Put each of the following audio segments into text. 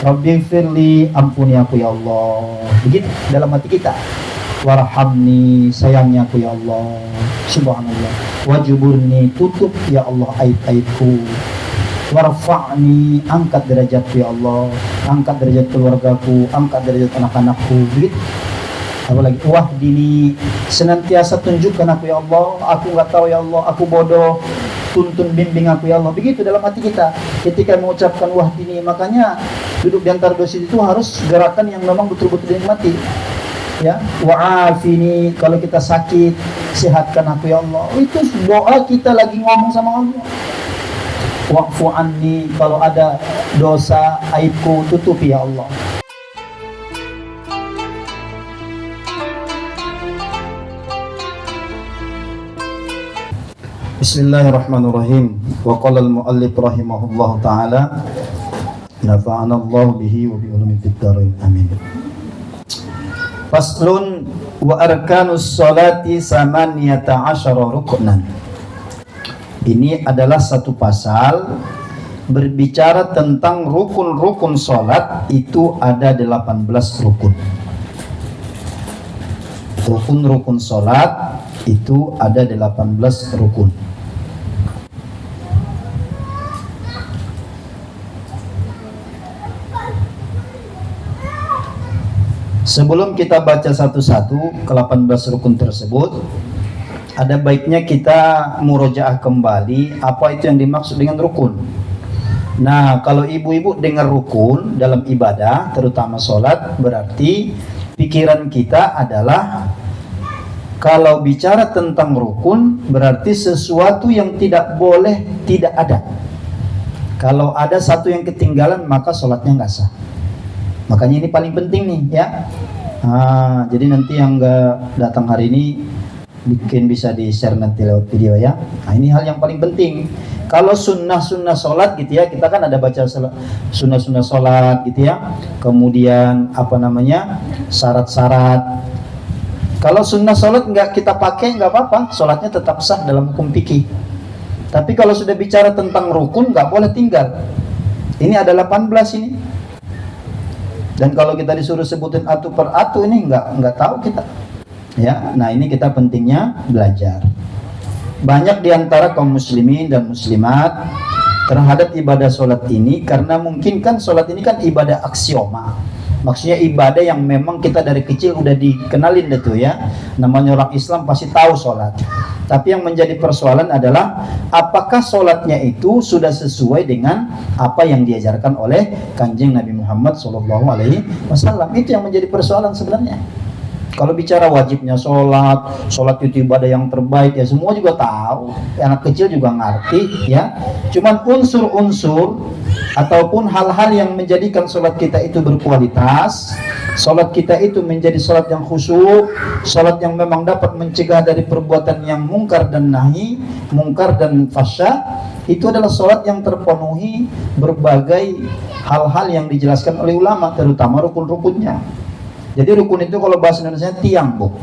Rabbi firli, ampuni aku ya Allah. Begitu dalam hati kita. Warhamni, sayangnya aku ya Allah. Subhanallah. Wajuburni, tutup ya Allah aib-aibku. Warfa'ni, angkat derajatku ya Allah. Angkat derajat keluargaku, angkat derajat anak-anakku. Begitu. Apalagi wahdini, senantiasa tunjukkan aku ya Allah. Aku nggak tahu ya Allah, aku bodoh, tuntun bimbing aku ya Allah. Begitu dalam hati kita ketika mengucapkan wahdini. Makanya duduk di antara dua sisi itu harus gerakan yang memang betul-betul dinikmati. Ya, wa'afini, kalau kita sakit sehatkan aku ya Allah. Itu doa kita lagi ngomong sama Allah. Wa'fu anni, kalau ada dosa aibku tutupi ya Allah. Bismillahirrahmanirrahim. Wa qala al-muallif rahimahullahu taala, nafa'ana Allah bihi wa bi ulumi fid dharain. Amin. Faslun wa arkanus sholati samaniyata asyara ruknan. Ini adalah satu pasal berbicara tentang rukun-rukun sholat. Itu ada 18 rukun. Rukun-rukun sholat itu ada 18 rukun. Sebelum kita baca satu-satu ke-18 rukun tersebut, ada baiknya kita murojaah kembali apa itu yang dimaksud dengan rukun. Nah, kalau ibu-ibu dengar rukun dalam ibadah, terutama sholat, berarti pikiran kita adalah kalau bicara tentang rukun, berarti sesuatu yang tidak boleh tidak ada. Kalau ada satu yang ketinggalan, maka sholatnya nggak sah. Makanya ini paling penting nih ya. Jadi nanti yang nggak datang hari ini bikin bisa di share nanti lewat video ya. Nah, ini hal yang paling penting. Kalau sunnah-sunnah sholat gitu ya, kita kan ada baca sunnah-sunnah sholat gitu ya. Kemudian syarat-syarat. Kalau sunnah sholat nggak kita pakai nggak apa-apa, sholatnya tetap sah dalam hukum fikih. Tapi kalau sudah bicara tentang rukun nggak boleh tinggal. Ini ada 18 ini. Dan kalau kita disuruh sebutin atu per atu ini nggak tahu kita. Ya, nah ini kita pentingnya belajar. Banyak diantara kaum muslimin dan muslimat terhadap ibadah sholat ini, karena mungkin kan sholat ini kan ibadah aksioma. Maksudnya ibadah yang memang kita dari kecil udah dikenalin itu ya. Namanya orang Islam pasti tahu sholat. Tapi yang menjadi persoalan adalah apakah sholatnya itu sudah sesuai dengan apa yang diajarkan oleh Kanjeng Nabi Muhammad SAW. Itu yang menjadi persoalan sebenarnya. Kalau bicara wajibnya sholat itu ibadah yang terbaik ya semua juga tahu, anak kecil juga ngerti ya. Cuman unsur-unsur ataupun hal-hal yang menjadikan sholat kita itu berkualitas, sholat kita itu menjadi sholat yang khusyuk, sholat yang memang dapat mencegah dari perbuatan yang mungkar dan nahi, mungkar dan fasya, itu adalah sholat yang terpenuhi berbagai hal-hal yang dijelaskan oleh ulama, terutama rukun-rukunnya. Jadi rukun itu kalau bahasa Indonesia tiang, Bu.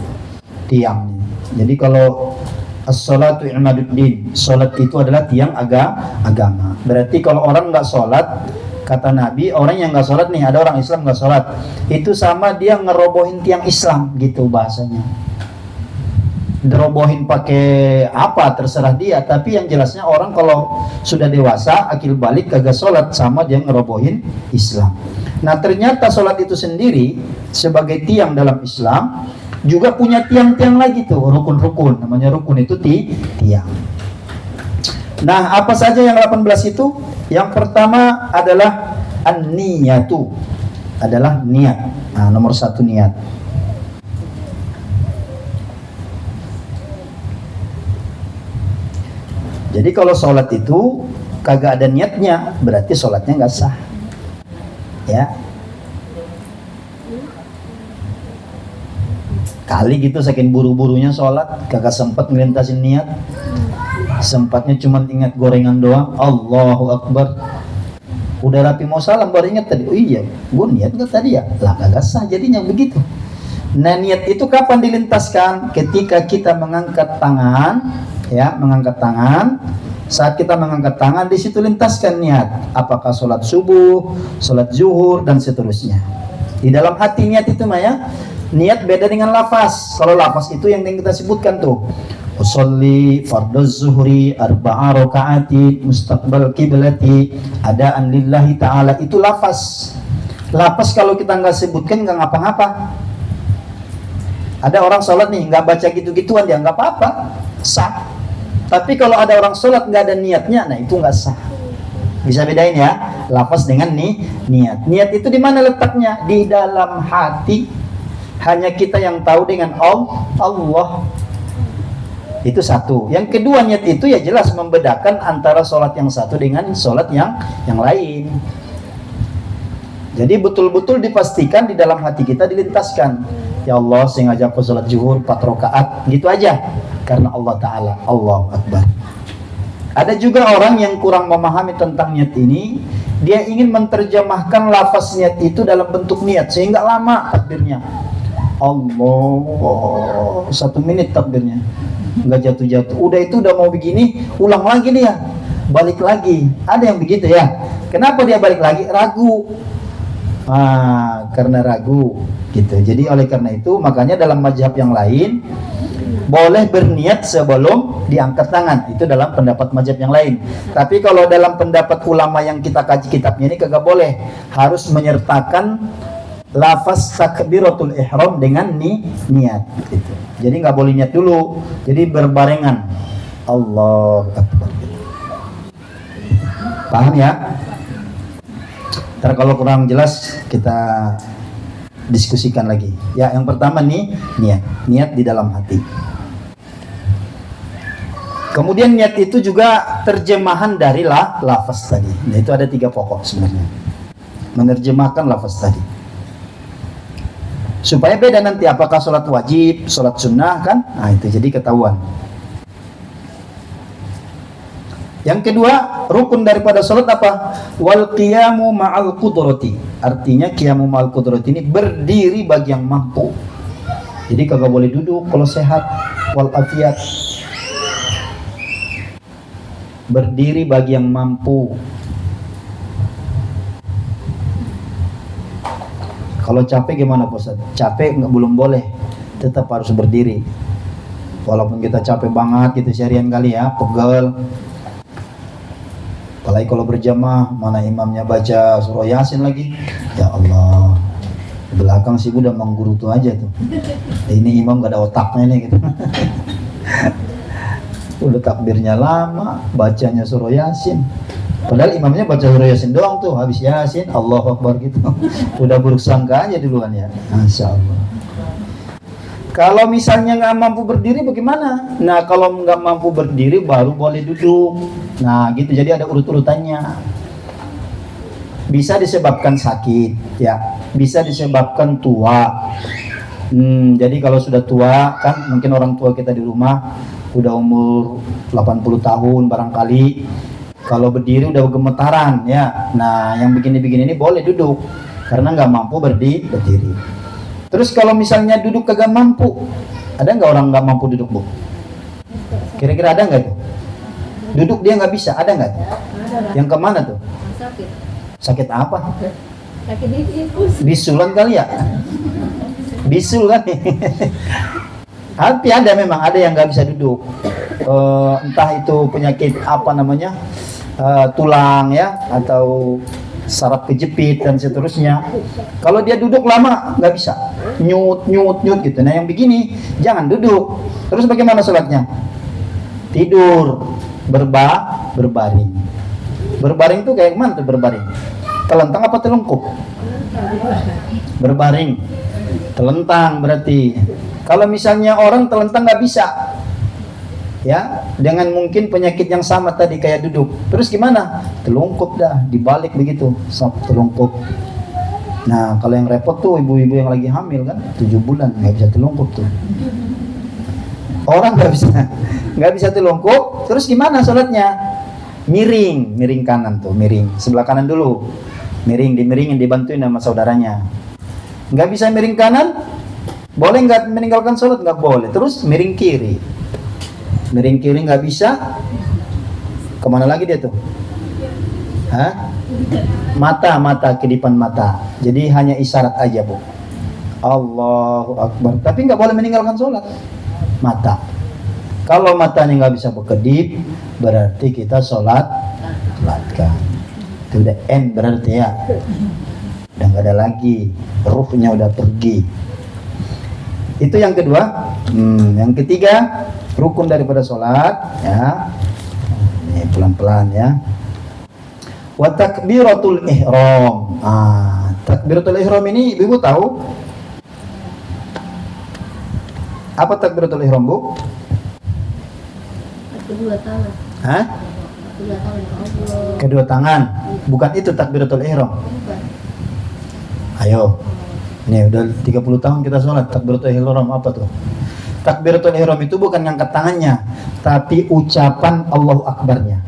Tiang. Jadi kalau as-sholatu imaduddin, sholat itu adalah tiang agama. Berarti kalau orang nggak sholat, kata Nabi, orang yang nggak sholat nih, ada orang Islam nggak sholat, itu sama dia ngerobohin tiang Islam, gitu bahasanya. Dirobohin pakai apa terserah dia, tapi yang jelasnya orang kalau sudah dewasa akil balik kagak sholat, sama dia ngerobohin Islam. Nah ternyata sholat itu sendiri sebagai tiang dalam Islam juga punya tiang-tiang lagi tuh, rukun-rukun. Namanya rukun itu tiang. Nah apa saja yang 18 itu? Yang pertama adalah an-niyatu, adalah niat. Nah nomor 1 niat. Jadi kalau sholat itu kagak ada niatnya, berarti sholatnya nggak sah. Ya, kali gitu saking buru-burunya sholat kagak sempat ngelintasin niat, sempatnya cuma ingat gorengan doang. Allahu Akbar, udah rapi mau salam baru ingat tadi, oh iya gue niat nggak tadi ya, lah kagak sah jadinya begitu. Nah niat itu kapan dilintaskan? Ketika kita mengangkat tangan, ya mengangkat tangan Saat kita mengangkat tangan, di situ lintaskan niat. Apakah sholat subuh, sholat zuhur, dan seterusnya. Di dalam hati niat itu mah ya. Niat beda dengan lafaz. Kalau lafaz itu yang kita sebutkan tuh. Usolli farduz zuhri arba'a rakaati mustaqbal kiblati adaan lillahi ta'ala, itu lafaz. Lafaz kalau kita nggak sebutkan nggak ngapa-ngapa. Ada orang sholat nih nggak baca gitu-gituan, dia nggak apa-apa, sah. Tapi kalau ada orang sholat nggak ada niatnya, nah itu nggak sah. Bisa bedain ya, lafaz dengan niat. Niat itu di mana letaknya? Di dalam hati. Hanya kita yang tahu dengan Allah. Itu satu. Yang kedua, niat itu ya jelas membedakan antara sholat yang satu dengan sholat yang lain. Jadi betul-betul dipastikan di dalam hati kita dilintaskan. Ya Allah, sengaja aku sholat zuhur 4 rakaat, gitu aja. Karena Allah Ta'ala, Allahu Akbar. Ada juga orang yang kurang memahami tentang niat ini. Dia ingin menerjemahkan lafaz niat itu dalam bentuk niat, sehingga lama takbirnya. Allah, 1 menit takbirnya, nggak jatuh-jatuh. Udah itu udah mau begini, ulang lagi dia, balik lagi. Ada yang begitu ya. Kenapa dia balik lagi? Ragu. Karena ragu gitu. Jadi oleh karena itu makanya dalam mazhab yang lain boleh berniat sebelum diangkat tangan. Itu dalam pendapat mazhab yang lain. Tapi kalau dalam pendapat ulama yang kita kaji kitabnya ini kagak boleh. Harus menyertakan lafaz takbiratul ihram dengan niat gitu. Jadi nggak boleh niat dulu. Jadi berbarengan. Allahu Akbar. Paham ya? Ntar kalau kurang jelas kita diskusikan lagi. Ya, yang pertama nih niat di dalam hati. Kemudian niat itu juga terjemahan dari lafaz tadi. Nah, itu ada 3 pokok sebenarnya. Menerjemahkan lafaz tadi. Supaya beda nanti apakah sholat wajib, sholat sunnah kan? Nah itu jadi ketahuan. Yang kedua, rukun daripada sholat apa? Wal qiyamu ma'al qudrati. Artinya qiyamu ma'al qudrati ini berdiri bagi yang mampu. Jadi kagak boleh duduk kalau sehat. Wal afiyat. Berdiri bagi yang mampu. Kalau capek gimana Pak Ustaz? Capek belum boleh, tetap harus berdiri. Walaupun kita capek banget gitu seharian kali ya, pegel. Apalagi kalau berjamaah, mana imamnya baca surah Yasin lagi. Ya Allah, di belakang sih udah menggerutu aja tuh. Ini imam gak ada otaknya nih gitu. Udah takbirnya lama, bacanya surah Yasin. Padahal imamnya baca surah Yasin doang tuh, habis Yasin, Allahu Akbar gitu. Udah buruk sangka aja duluan ya. Masya Allah. Kalau misalnya nggak mampu berdiri bagaimana? Nah kalau nggak mampu berdiri baru boleh duduk. Nah gitu, jadi ada urut-urutannya. Bisa disebabkan sakit, ya. Bisa disebabkan tua. Jadi kalau sudah tua kan, mungkin orang tua kita di rumah udah umur 80 tahun barangkali. Kalau berdiri udah gemetaran ya. Nah yang begini-begini ini boleh duduk karena nggak mampu berdiri. Terus kalau misalnya duduk kagak mampu, ada nggak orang nggak mampu duduk Bu? Kira-kira ada nggak tuh? Duduk dia nggak bisa, ada nggak tuh? Yang kemana tuh? Sakit apa? Bisulan kali ya? Bisul kan? Tapi ada memang ada yang nggak bisa duduk. Entah itu penyakit apa namanya, tulang ya, atau saraf kejepit dan seterusnya. Kalau dia duduk lama nggak bisa, nyut gitu. Nah yang begini jangan duduk. Terus bagaimana sholatnya? Tidur, berbaring. Berbaring tuh kayak mana tuh berbaring? Telentang apa telungkup? Berbaring, telentang berarti. Kalau misalnya orang telentang nggak bisa, ya dengan mungkin penyakit yang sama tadi kayak duduk, terus gimana? Telungkup dah, dibalik begitu, telungkup. Nah kalau yang repot tuh ibu-ibu yang lagi hamil kan 7 bulan nggak bisa telungkup tuh. Orang nggak bisa telungkup, terus gimana sholatnya? Miring kanan tuh, miring sebelah kanan dulu, dimiringin, dibantuin sama saudaranya. Nggak bisa miring kanan, boleh nggak meninggalkan sholat? Nggak boleh. Terus miring kiri nggak bisa, Kemana lagi dia tuh? Hah? Mata, kedipan mata. Jadi hanya isyarat aja, Bu. Allahu Akbar. Tapi nggak boleh meninggalkan sholat. Mata. Kalau matanya nggak bisa berkedip, berarti kita sholatkan. Itu udah end berarti ya. Udah nggak ada lagi. Ruhnya udah pergi. Itu yang kedua. Yang ketiga, rukun daripada sholat. Ya. Ini pelan-pelan ya. Wa takbiratul ihram. Takbiratul ihram ini Ibu tahu? Apa takbiratul ihram, Bu? Kedua tangan. Hah? Kedua tangan. Allah. Kedua tangan. Bukan itu takbiratul ihram. Ayo. Ini udah 30 tahun kita sholat. Takbiratul ihram apa tuh? Takbiratul ihram itu bukan ngangkat tangannya, tapi ucapan Allahu Akbarnya.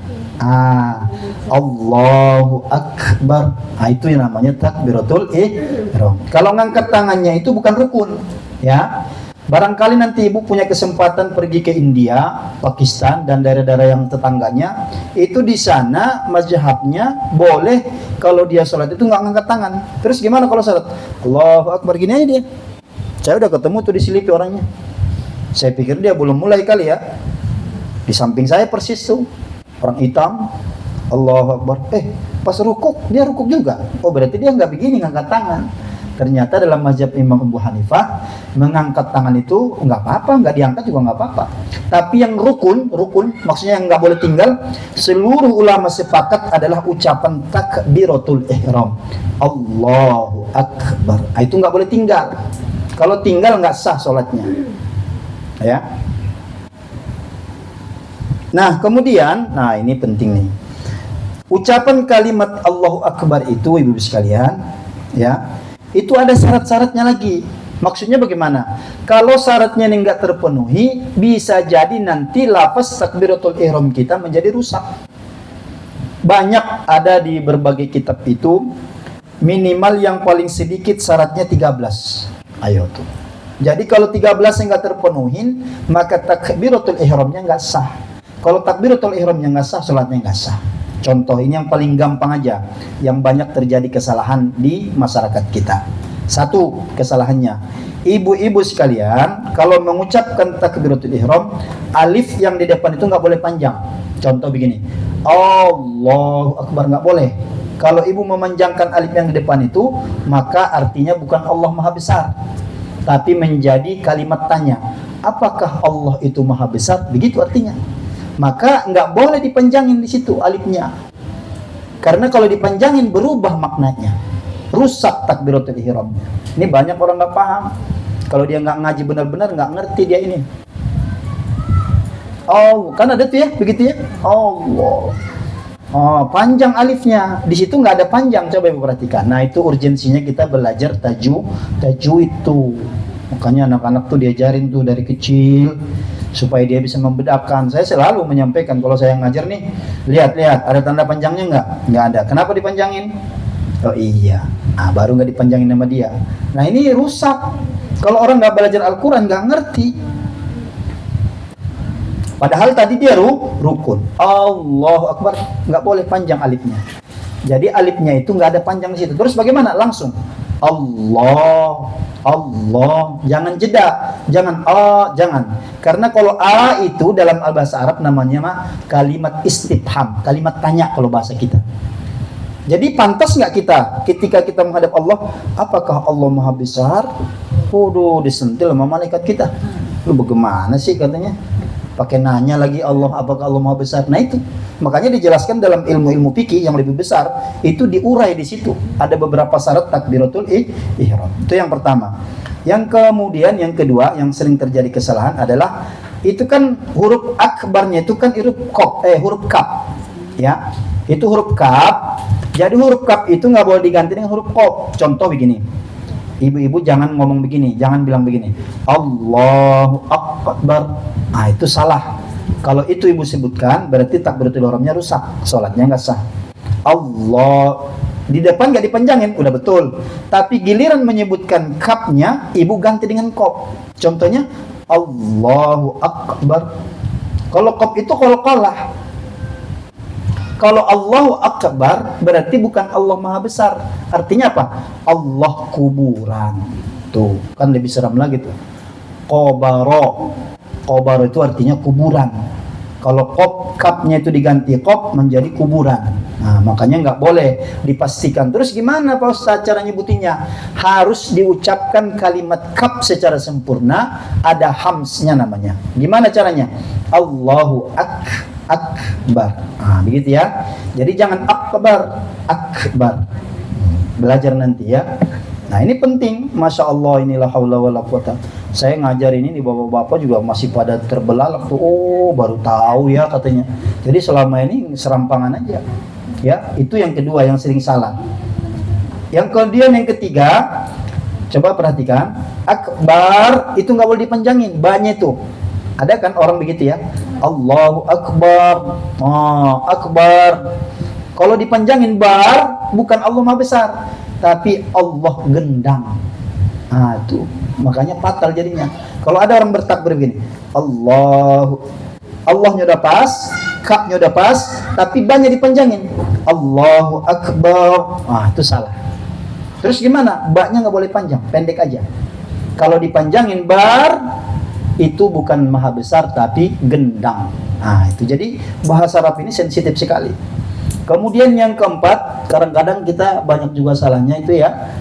Allahu Akbar. Itu yang namanya takbiratul ihram. Kalau ngangkat tangannya itu bukan rukun, ya. Barangkali nanti Ibu punya kesempatan pergi ke India, Pakistan dan daerah-daerah yang tetangganya, itu di sana mazhabnya boleh kalau dia sholat itu nggak ngangkat tangan. Terus gimana kalau sholat? Allahu Akbar gini aja dia. Saya udah ketemu tuh disilipi orangnya. Saya pikir dia belum mulai kali ya. Di samping saya persis tuh orang hitam. Allahu Akbar. Pas rukuk dia rukuk juga. Oh berarti dia nggak begini ngangkat tangan. Ternyata dalam mazhab Imam Abu Hanifah mengangkat tangan itu nggak apa-apa, nggak diangkat juga nggak apa-apa. Tapi yang rukun maksudnya yang nggak boleh tinggal, seluruh ulama sepakat adalah ucapan takbiratul ihram. Allahu Akbar. Itu nggak boleh tinggal. Kalau tinggal nggak sah sholatnya. Ya. Nah kemudian, ini penting nih. Ucapan kalimat Allahu Akbar itu ibu sekalian, ya, itu ada syarat-syaratnya lagi. Maksudnya bagaimana? Kalau syaratnya ini nggak terpenuhi, bisa jadi nanti lafaz takbiratul ihram kita menjadi rusak. Banyak ada di berbagai kitab itu, minimal yang paling sedikit syaratnya 13. Ayo tuh. Jadi kalau 13 yang nggak terpenuhin, maka takbiratul ihramnya nggak sah. Kalau takbiratul ihramnya nggak sah, sholatnya nggak sah. Contoh ini yang paling gampang aja, yang banyak terjadi kesalahan di masyarakat kita. Satu kesalahannya, ibu-ibu sekalian, kalau mengucapkan takbiratul ihram, alif yang di depan itu nggak boleh panjang. Contoh begini, Allahu Akbar nggak boleh. Kalau ibu memanjangkan alif yang di depan itu, maka artinya bukan Allah Maha Besar, tapi menjadi kalimat tanya. Apakah Allah itu Maha Besar? Begitu artinya. Maka nggak boleh dipanjangin di situ alifnya, karena kalau dipanjangin berubah maknanya, rusak takbiratul ihramnya. Ini banyak orang nggak paham. Kalau dia nggak ngaji benar-benar, nggak ngerti dia ini. Oh, kan ada tuh ya, begitu ya. Allah. Oh, panjang alifnya. Di situ nggak ada panjang. Coba ibu perhatikan. Nah itu urgensinya kita belajar tajwid itu. Makanya anak-anak tuh diajarin tuh dari kecil supaya dia bisa membedakan. Saya selalu menyampaikan kalau saya ngajar nih, lihat ada tanda panjangnya nggak ada. Kenapa dipanjangin? Oh iya, baru nggak dipanjangin sama dia. Nah ini rusak. Kalau orang nggak belajar Al-Quran nggak ngerti. Padahal tadi dia rukun. Allahu Akbar, nggak boleh panjang alifnya. Jadi alifnya itu nggak ada panjang di situ. Terus bagaimana? Langsung Allah, jangan jeda, jangan jangan. Karena kalau itu dalam bahasa Arab namanya kalimat istifham, kalimat tanya kalau bahasa kita. Jadi pantas nggak kita ketika kita menghadap Allah, apakah Allah Maha Besar? Waduh, disentil sama malaikat kita. Lu bagaimana sih katanya? Pakai nanya lagi Allah, apakah Allah Maha Besar? Nah itu, makanya dijelaskan dalam ilmu-ilmu fikih yang lebih besar, itu diurai di situ. Ada beberapa syarat takbiratul ihram. Itu yang pertama. Yang kemudian yang kedua yang sering terjadi kesalahan adalah itu kan huruf akbarnya itu kan huruf kaf. Ya. Itu huruf kaf. Jadi huruf kaf itu nggak boleh diganti dengan huruf qaf. Contoh begini. Ibu-ibu jangan ngomong begini, jangan bilang begini. Allahu Akbar. Itu salah. Kalau itu ibu sebutkan, berarti takbiratul ihramnya rusak, sholatnya nggak sah. Allah di depan nggak dipanjangin, udah betul. Tapi giliran menyebutkan kafnya, ibu ganti dengan qaf. Contohnya Allahu Akbar. Kalau qaf itu qalqalah. Kalau Allahu Akbar berarti bukan Allah Maha Besar. Artinya apa? Allah kuburan. Tuh, kan lebih seram lagi tuh. Qobaro. Qobaro itu artinya kuburan. Kalau kapnya itu diganti kop menjadi kuburan. Nah, makanya nggak boleh dipastikan. Terus gimana Pak Ustaz cara nyebutinnya? Harus diucapkan kalimat kap secara sempurna, ada hamsnya namanya. Gimana caranya? Allahu akbar. Nah, begitu ya. Jadi jangan akbar. Belajar nanti ya. Nah, ini penting. Masya Allah, inilah haula wala quwata. Saya ngajar ini di bapak-bapak juga masih pada terbelalak tuh. Oh, baru tahu ya katanya. Jadi selama ini serampangan aja. Ya, itu yang kedua yang sering salah. Yang kemudian yang ketiga, coba perhatikan, akbar itu nggak boleh dipanjangin, banyak itu. Ada kan orang begitu ya? Allahu akbar. Oh, akbar. Kalau dipanjangin bar, bukan Allah Maha Besar, tapi Allah gendang. Nah, itu makanya fatal jadinya. Kalau ada orang bertakbir begini, Allahnya udah pas, kapnya udah pas, tapi banyak dipanjangin. Allahu akbar. Ah, itu salah. Terus gimana? Baknya nggak boleh panjang, pendek aja. Kalau dipanjangin bar, itu bukan Maha Besar tapi gendang. Nah, itu jadi bahasa Arab ini sensitif sekali. Kemudian yang keempat, kadang-kadang kita banyak juga salahnya itu ya.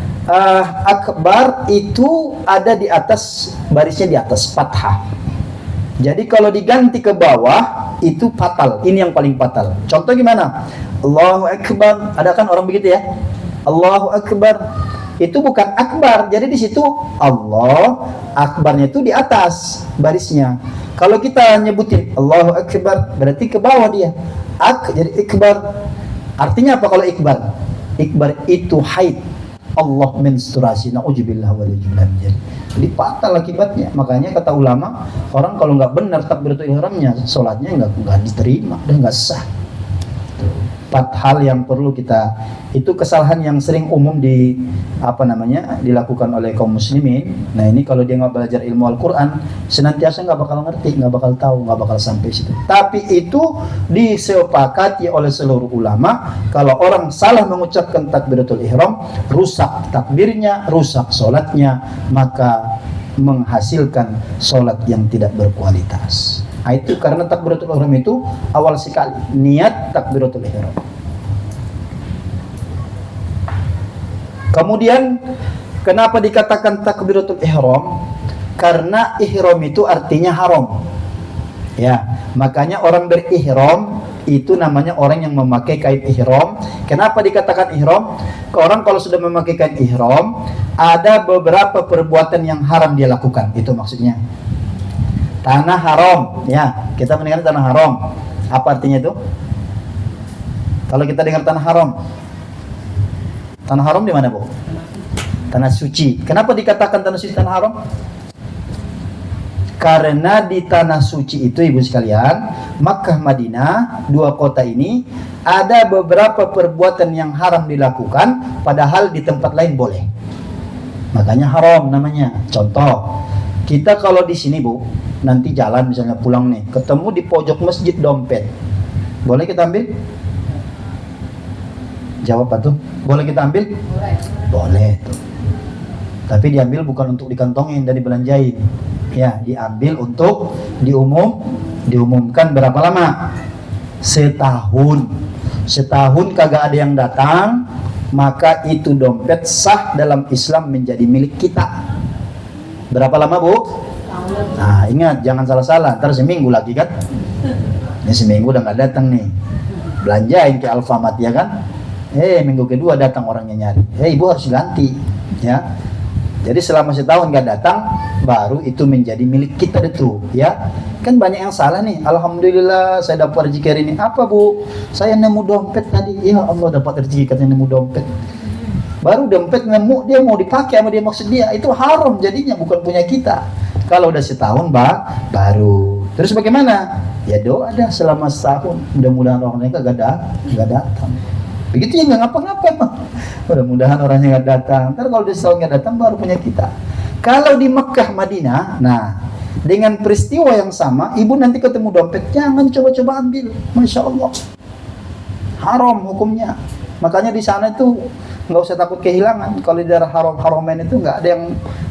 Akbar itu ada di atas, barisnya di atas fathah. Jadi kalau diganti ke bawah itu fatal. Ini yang paling fatal. Contoh gimana? Allahu akbar. Ada kan orang begitu ya? Allahu akbar. Itu bukan akbar. Jadi di situ Allah, akbarnya itu di atas barisnya. Kalau kita nyebutin Allahu akbar berarti ke bawah dia. Jadi ikbar. Artinya apa kalau ikbar? Ikbar itu haid. Allah menstruasi, na'udzubillah waliyullah. Jadi fatal akibatnya. Makanya kata ulama, orang kalau nggak benar takbiratul ihramnya, sholatnya nggak diterima dan nggak sah. Empat hal yang perlu kita, itu kesalahan yang sering umum dilakukan oleh kaum muslimin. Nah, ini kalau dia nggak belajar ilmu Al-Quran, senantiasa nggak bakal ngerti, nggak bakal tahu, nggak bakal sampai situ. Tapi itu disepakati oleh seluruh ulama, kalau orang salah mengucapkan takbiratul ihram, rusak takbirnya, rusak sholatnya, maka menghasilkan sholat yang tidak berkualitas. Nah, itu karena takbiratul ihram itu awal sekali niat takbiratul ihram. Kemudian kenapa dikatakan takbiratul ihram? Karena ihram itu artinya haram. Ya, makanya orang berihram itu namanya orang yang memakai kain ihram. Kenapa dikatakan ihram? Orang kalau sudah memakai kain ihram, ada beberapa perbuatan yang haram dia lakukan. Itu maksudnya. Tanah haram, ya, kita mendengar tanah haram. Apa artinya itu? Kalau kita dengar tanah haram di mana, Bu? Tanah suci. Kenapa dikatakan tanah suci, tanah haram? Karena di tanah suci itu, ibu sekalian, Makkah, Madinah, dua kota ini ada beberapa perbuatan yang haram dilakukan, padahal di tempat lain boleh. Makanya haram namanya. Contoh, kita kalau di sini, Bu, nanti jalan misalnya pulang nih, ketemu di pojok masjid dompet, boleh kita ambil? Jawab apa tuh? Boleh kita ambil? Boleh tuh. Tapi diambil bukan untuk dikantongin dan dibelanjain. Ya, diambil untuk diumumkan berapa lama? Setahun. Setahun kagak ada yang datang, maka itu dompet sah dalam Islam menjadi milik kita. Berapa lama, Bu? Nah, ingat jangan salah-salah, ntar seminggu lagi kan. Ini seminggu udah nggak datang nih, belanjain ke Alfamart ya kan. Minggu kedua datang orangnya nyari, ibu harus ganti ya. Jadi selama setahun nggak datang, baru itu menjadi milik kita itu ya. Kan banyak yang salah nih. Alhamdulillah saya dapat rezeki hari ini. Apa, Bu? Saya nemu dompet tadi. Ya Allah, dapat rezeki katanya nemu dompet. Baru dompet nemu, dia mau dipakai sama dia, maksud dia itu haram jadinya, bukan punya kita. Kalau udah setahun baru. Terus bagaimana? Ya doa dah selama setahun. Mudah-mudahan orangnya nggak datang. Begitu ya, nggak ngapa-ngapain. Mudah-mudahan orangnya nggak datang. Ntar kalau dia setahun nggak datang baru punya kita. Kalau di Mekah, Madinah, nah dengan peristiwa yang sama, ibu nanti ketemu dompet, jangan coba-coba ambil. Masya Allah. haram hukumnya. Makanya di sana itu nggak usah takut kehilangan. Kalau di daerah haram-haramen itu nggak ada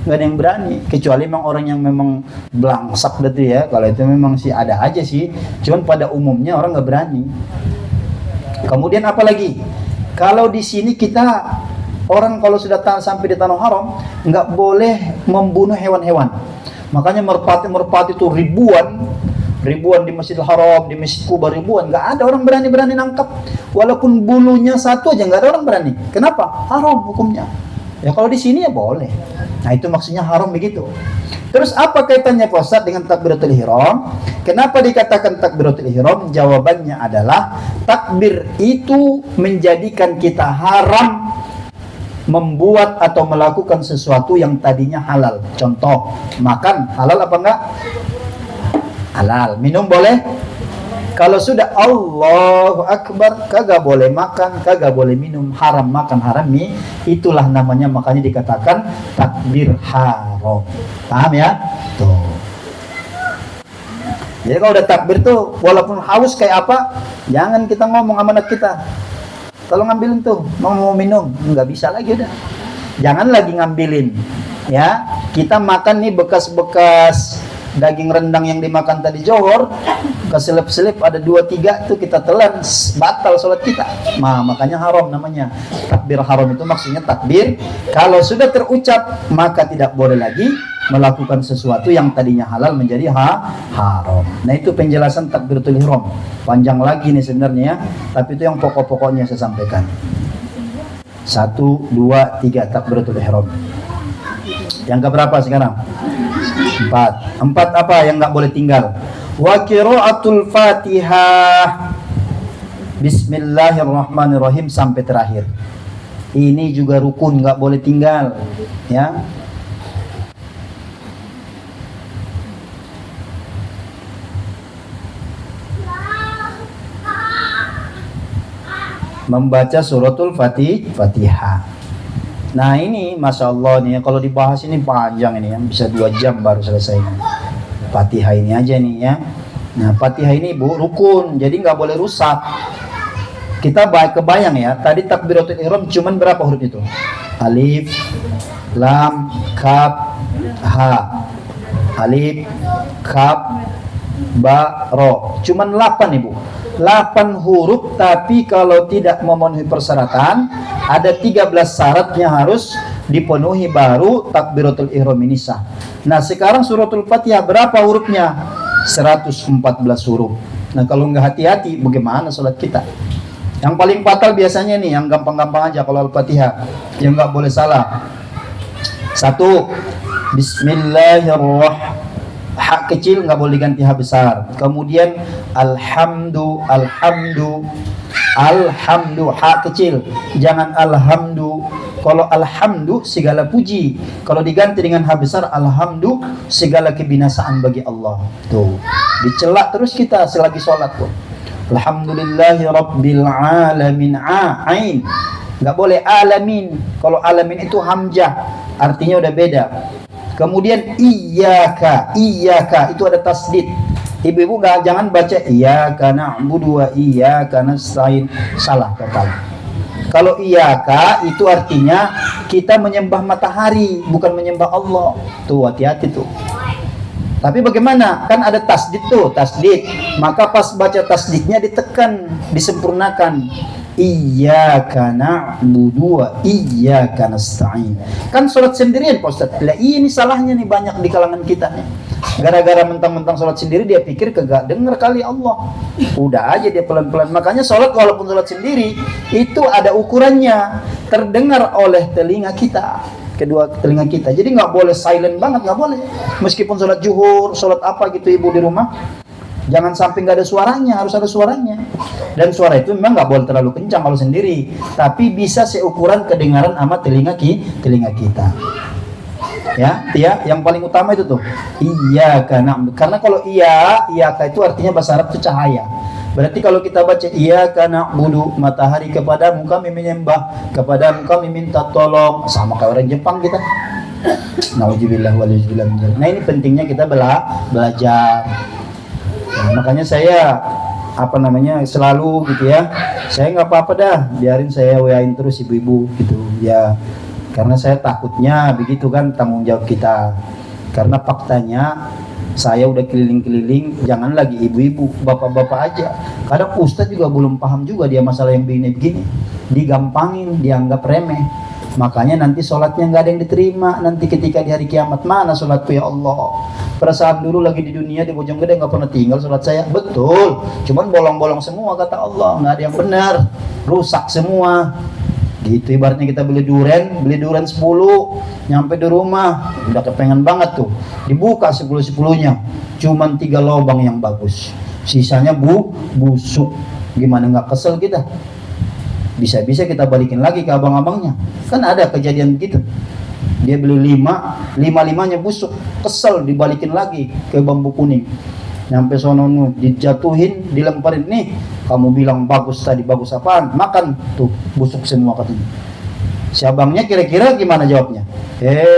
yang berani, kecuali memang orang yang memang belangsak gitu ya. Kalau itu memang sih ada aja sih, cuman pada umumnya orang nggak berani. Kemudian apa lagi? Kalau di sini kita orang kalau sudah sampai di tanah haram nggak boleh membunuh hewan-hewan. Makanya merpati itu ribuan di Masjidil Haram, di Masjid Kuba ribuan, nggak ada orang berani nangkap. Walaupun bulunya satu aja nggak ada orang berani. Kenapa? Haram hukumnya. Ya kalau di sini ya boleh. Nah itu maksudnya haram begitu. Terus apa kaitannya Pak Ustaz dengan takbiratul ihram? Kenapa dikatakan takbiratul ihram? Jawabannya adalah takbir itu menjadikan kita haram membuat atau melakukan sesuatu yang tadinya halal. Contoh, makan halal apa enggak? Halal. Minum boleh? Kalau sudah Allahu Akbar, kagak boleh makan, kagak boleh minum, haram makan, haram mie. Itulah namanya, makanya dikatakan takbir haram. Paham ya? Tuh. Jadi kalau udah takbir tuh, walaupun haus kayak apa, jangan kita ngomong sama anak kita. Tolong ngambilin tuh, mau minum, nggak bisa lagi udah. Jangan lagi ngambilin, ya. Kita makan nih bekas-bekas daging rendang yang dimakan tadi johor, keselip-selip ada 2-3 tuh kita telan, batal sholat kita. Nah, makanya haram namanya. Takbir haram itu maksudnya takbir kalau sudah terucap maka tidak boleh lagi melakukan sesuatu yang tadinya halal menjadi haram. Nah itu penjelasan takbiratul ihram. Panjang lagi nih sebenarnya ya, tapi itu yang pokok-pokoknya saya sampaikan. 1, 2, 3 takbiratul ihram. Yang keberapa sekarang? 4 apa yang nggak boleh tinggal? Wa qiraatul Fatihah, Bismillahirrahmanirrahim sampai terakhir. Ini juga rukun, nggak boleh tinggal, ya. Membaca suratul Fatihah. Nah ini Masya Allah nih, kalau dibahas ini panjang ini ya, bisa 2 jam baru selesai. Fatihah ini aja nih ya. Nah Fatihah ini Bu rukun, jadi nggak boleh rusak. Kita kebayang ya, tadi takbiratul ihram cuman berapa huruf itu? Alif, lam, kaf, ha. Alif, kaf, ba, ro. Cuman 8 Ibu. 8 huruf, tapi kalau tidak memenuhi persyaratan ada 13 syaratnya harus dipenuhi baru takbiratul ihram ini sah. Nah sekarang suratul Fatihah berapa hurufnya? 114 huruf. Nah kalau nggak hati-hati bagaimana sholat kita? Yang paling fatal biasanya nih, yang gampang-gampang aja kalau Al-Fatihah, yang nggak boleh salah. 1. Bismillahirrahmanirrahim. Ha kecil nggak boleh diganti ha besar. Kemudian alhamdu, ha kecil, jangan alhamdu. Kalau alhamdu segala puji, kalau diganti dengan ha besar, alhamdu segala kebinasaan bagi Allah. Tuh, dicelak terus kita selagi sholat tuh. Alhamdulillahi rabbil alamin, ain. Nggak boleh alamin. Kalau alamin itu hamzah, artinya udah beda. Kemudian iyyaka itu ada tasdid. Ibu-ibu jangan baca iyyaka na'budu wa iyyaka nasta'in, salah total. Kalau iyyaka itu artinya kita menyembah matahari, bukan menyembah Allah. Tuh hati-hati tuh. Tapi bagaimana? Kan ada tasdid tuh, tasdid. Maka pas baca tasdidnya ditekan, disempurnakan. Iyyaka na'budu wa iyyaka nasta'in. Kan sholat sendirian Pak Ustaz. Lah ini salahnya nih banyak di kalangan kita nih. Gara-gara mentang-mentang sholat sendiri dia pikir kagak dengar kali Allah. Udah aja dia pelan-pelan. Makanya sholat walaupun sholat sendiri itu ada ukurannya, terdengar oleh telinga kita, kedua telinga kita. Jadi nggak boleh silent banget, nggak boleh. Meskipun sholat zuhur, sholat apa gitu ibu di rumah, jangan sampai nggak ada suaranya, harus ada suaranya. Dan suara itu memang nggak boleh terlalu kencang kalau sendiri, tapi bisa seukuran kedengaran sama telinga kita. Ya, yang paling utama itu tuh iyyaka na'budu. Karena kalau iyyaka itu artinya bahasa Arab itu cahaya. Berarti kalau kita baca iyyaka na'budu, matahari kepadamu kami menyembah, kepadamu kami minta tolong, sama kayak orang Jepang kita. Nauzubillah walizubillah. Nah ini pentingnya kita belajar. Nah, makanya saya apa namanya selalu gitu ya, saya nggak apa-apa dah, biarin saya WA-in terus ibu-ibu gitu ya, karena saya takutnya begitu kan tanggung jawab kita. Karena faktanya saya udah keliling-keliling, jangan lagi ibu-ibu, bapak-bapak aja. Kadang ustadz juga belum paham juga dia masalah yang begini-begini, digampangin, dianggap remeh. Makanya nanti sholatnya nggak ada yang diterima. Nanti ketika di hari kiamat, mana sholatku ya Allah? Perasaan dulu lagi di dunia di Bojonggede nggak pernah tinggal sholat saya. Betul, cuman bolong-bolong semua kata Allah, nggak ada yang benar, rusak semua. Gitu ibaratnya kita beli durian 10, nyampe di rumah udah kepengen banget tuh, dibuka 10-10-nya, cuman 3 lubang yang bagus, sisanya busuk. Gimana nggak kesel kita? Bisa-bisa kita balikin lagi ke abang-abangnya. Kan ada kejadian begitu. Dia beli 5-5-nya busuk, kesel, dibalikin lagi ke bambu kuning. Nyampe sono dijatuhin, dilemparin, nih kamu bilang bagus tadi, bagus apaan? Makan tuh, busuk semua katanya. Si abangnya kira-kira gimana jawabnya?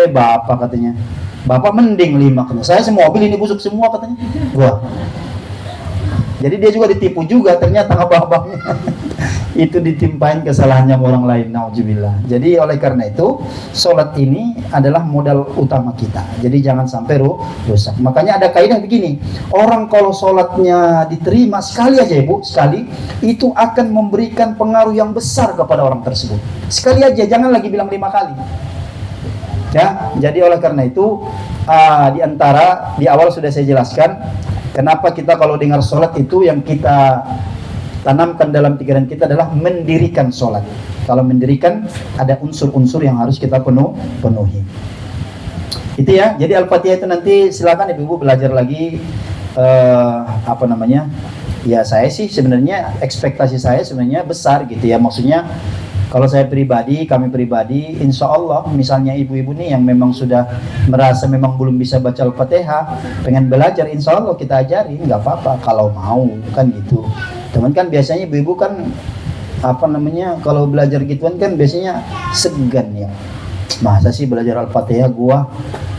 Bapak katanya, bapak mending 5 katanya. Saya semobil ini busuk semua katanya. Wah. Jadi dia juga ditipu juga ternyata abang-abangnya. Itu ditimpain kesalahannya orang lain, naudzubillah. Jadi oleh karena itu sholat ini adalah modal utama kita, jadi jangan sampai rusak. Makanya ada kaidah begini, orang kalau sholatnya diterima sekali aja ibu, sekali, itu akan memberikan pengaruh yang besar kepada orang tersebut. Sekali aja, jangan lagi bilang 5 kali ya. Jadi oleh karena itu di awal sudah saya jelaskan kenapa kita kalau dengar sholat itu yang kita tanamkan dalam pikiran kita adalah mendirikan sholat. Kalau mendirikan ada unsur-unsur yang harus kita penuhi. Itu ya. Jadi Al-Fatihah itu nanti silakan ibu-ibu belajar lagi apa namanya? Ya saya sih sebenarnya ekspektasi saya sebenarnya besar gitu ya. Maksudnya kalau saya pribadi, kami pribadi, insya Allah misalnya ibu-ibu nih yang memang sudah merasa memang belum bisa baca Al-Fatihah, pengen belajar, insya Allah kita ajarin, nggak apa-apa kalau mau kan gitu. Teman kan biasanya ibu-ibu kan apa namanya kalau belajar gituan kan biasanya segan ya. Masa sih belajar Al-Fatihah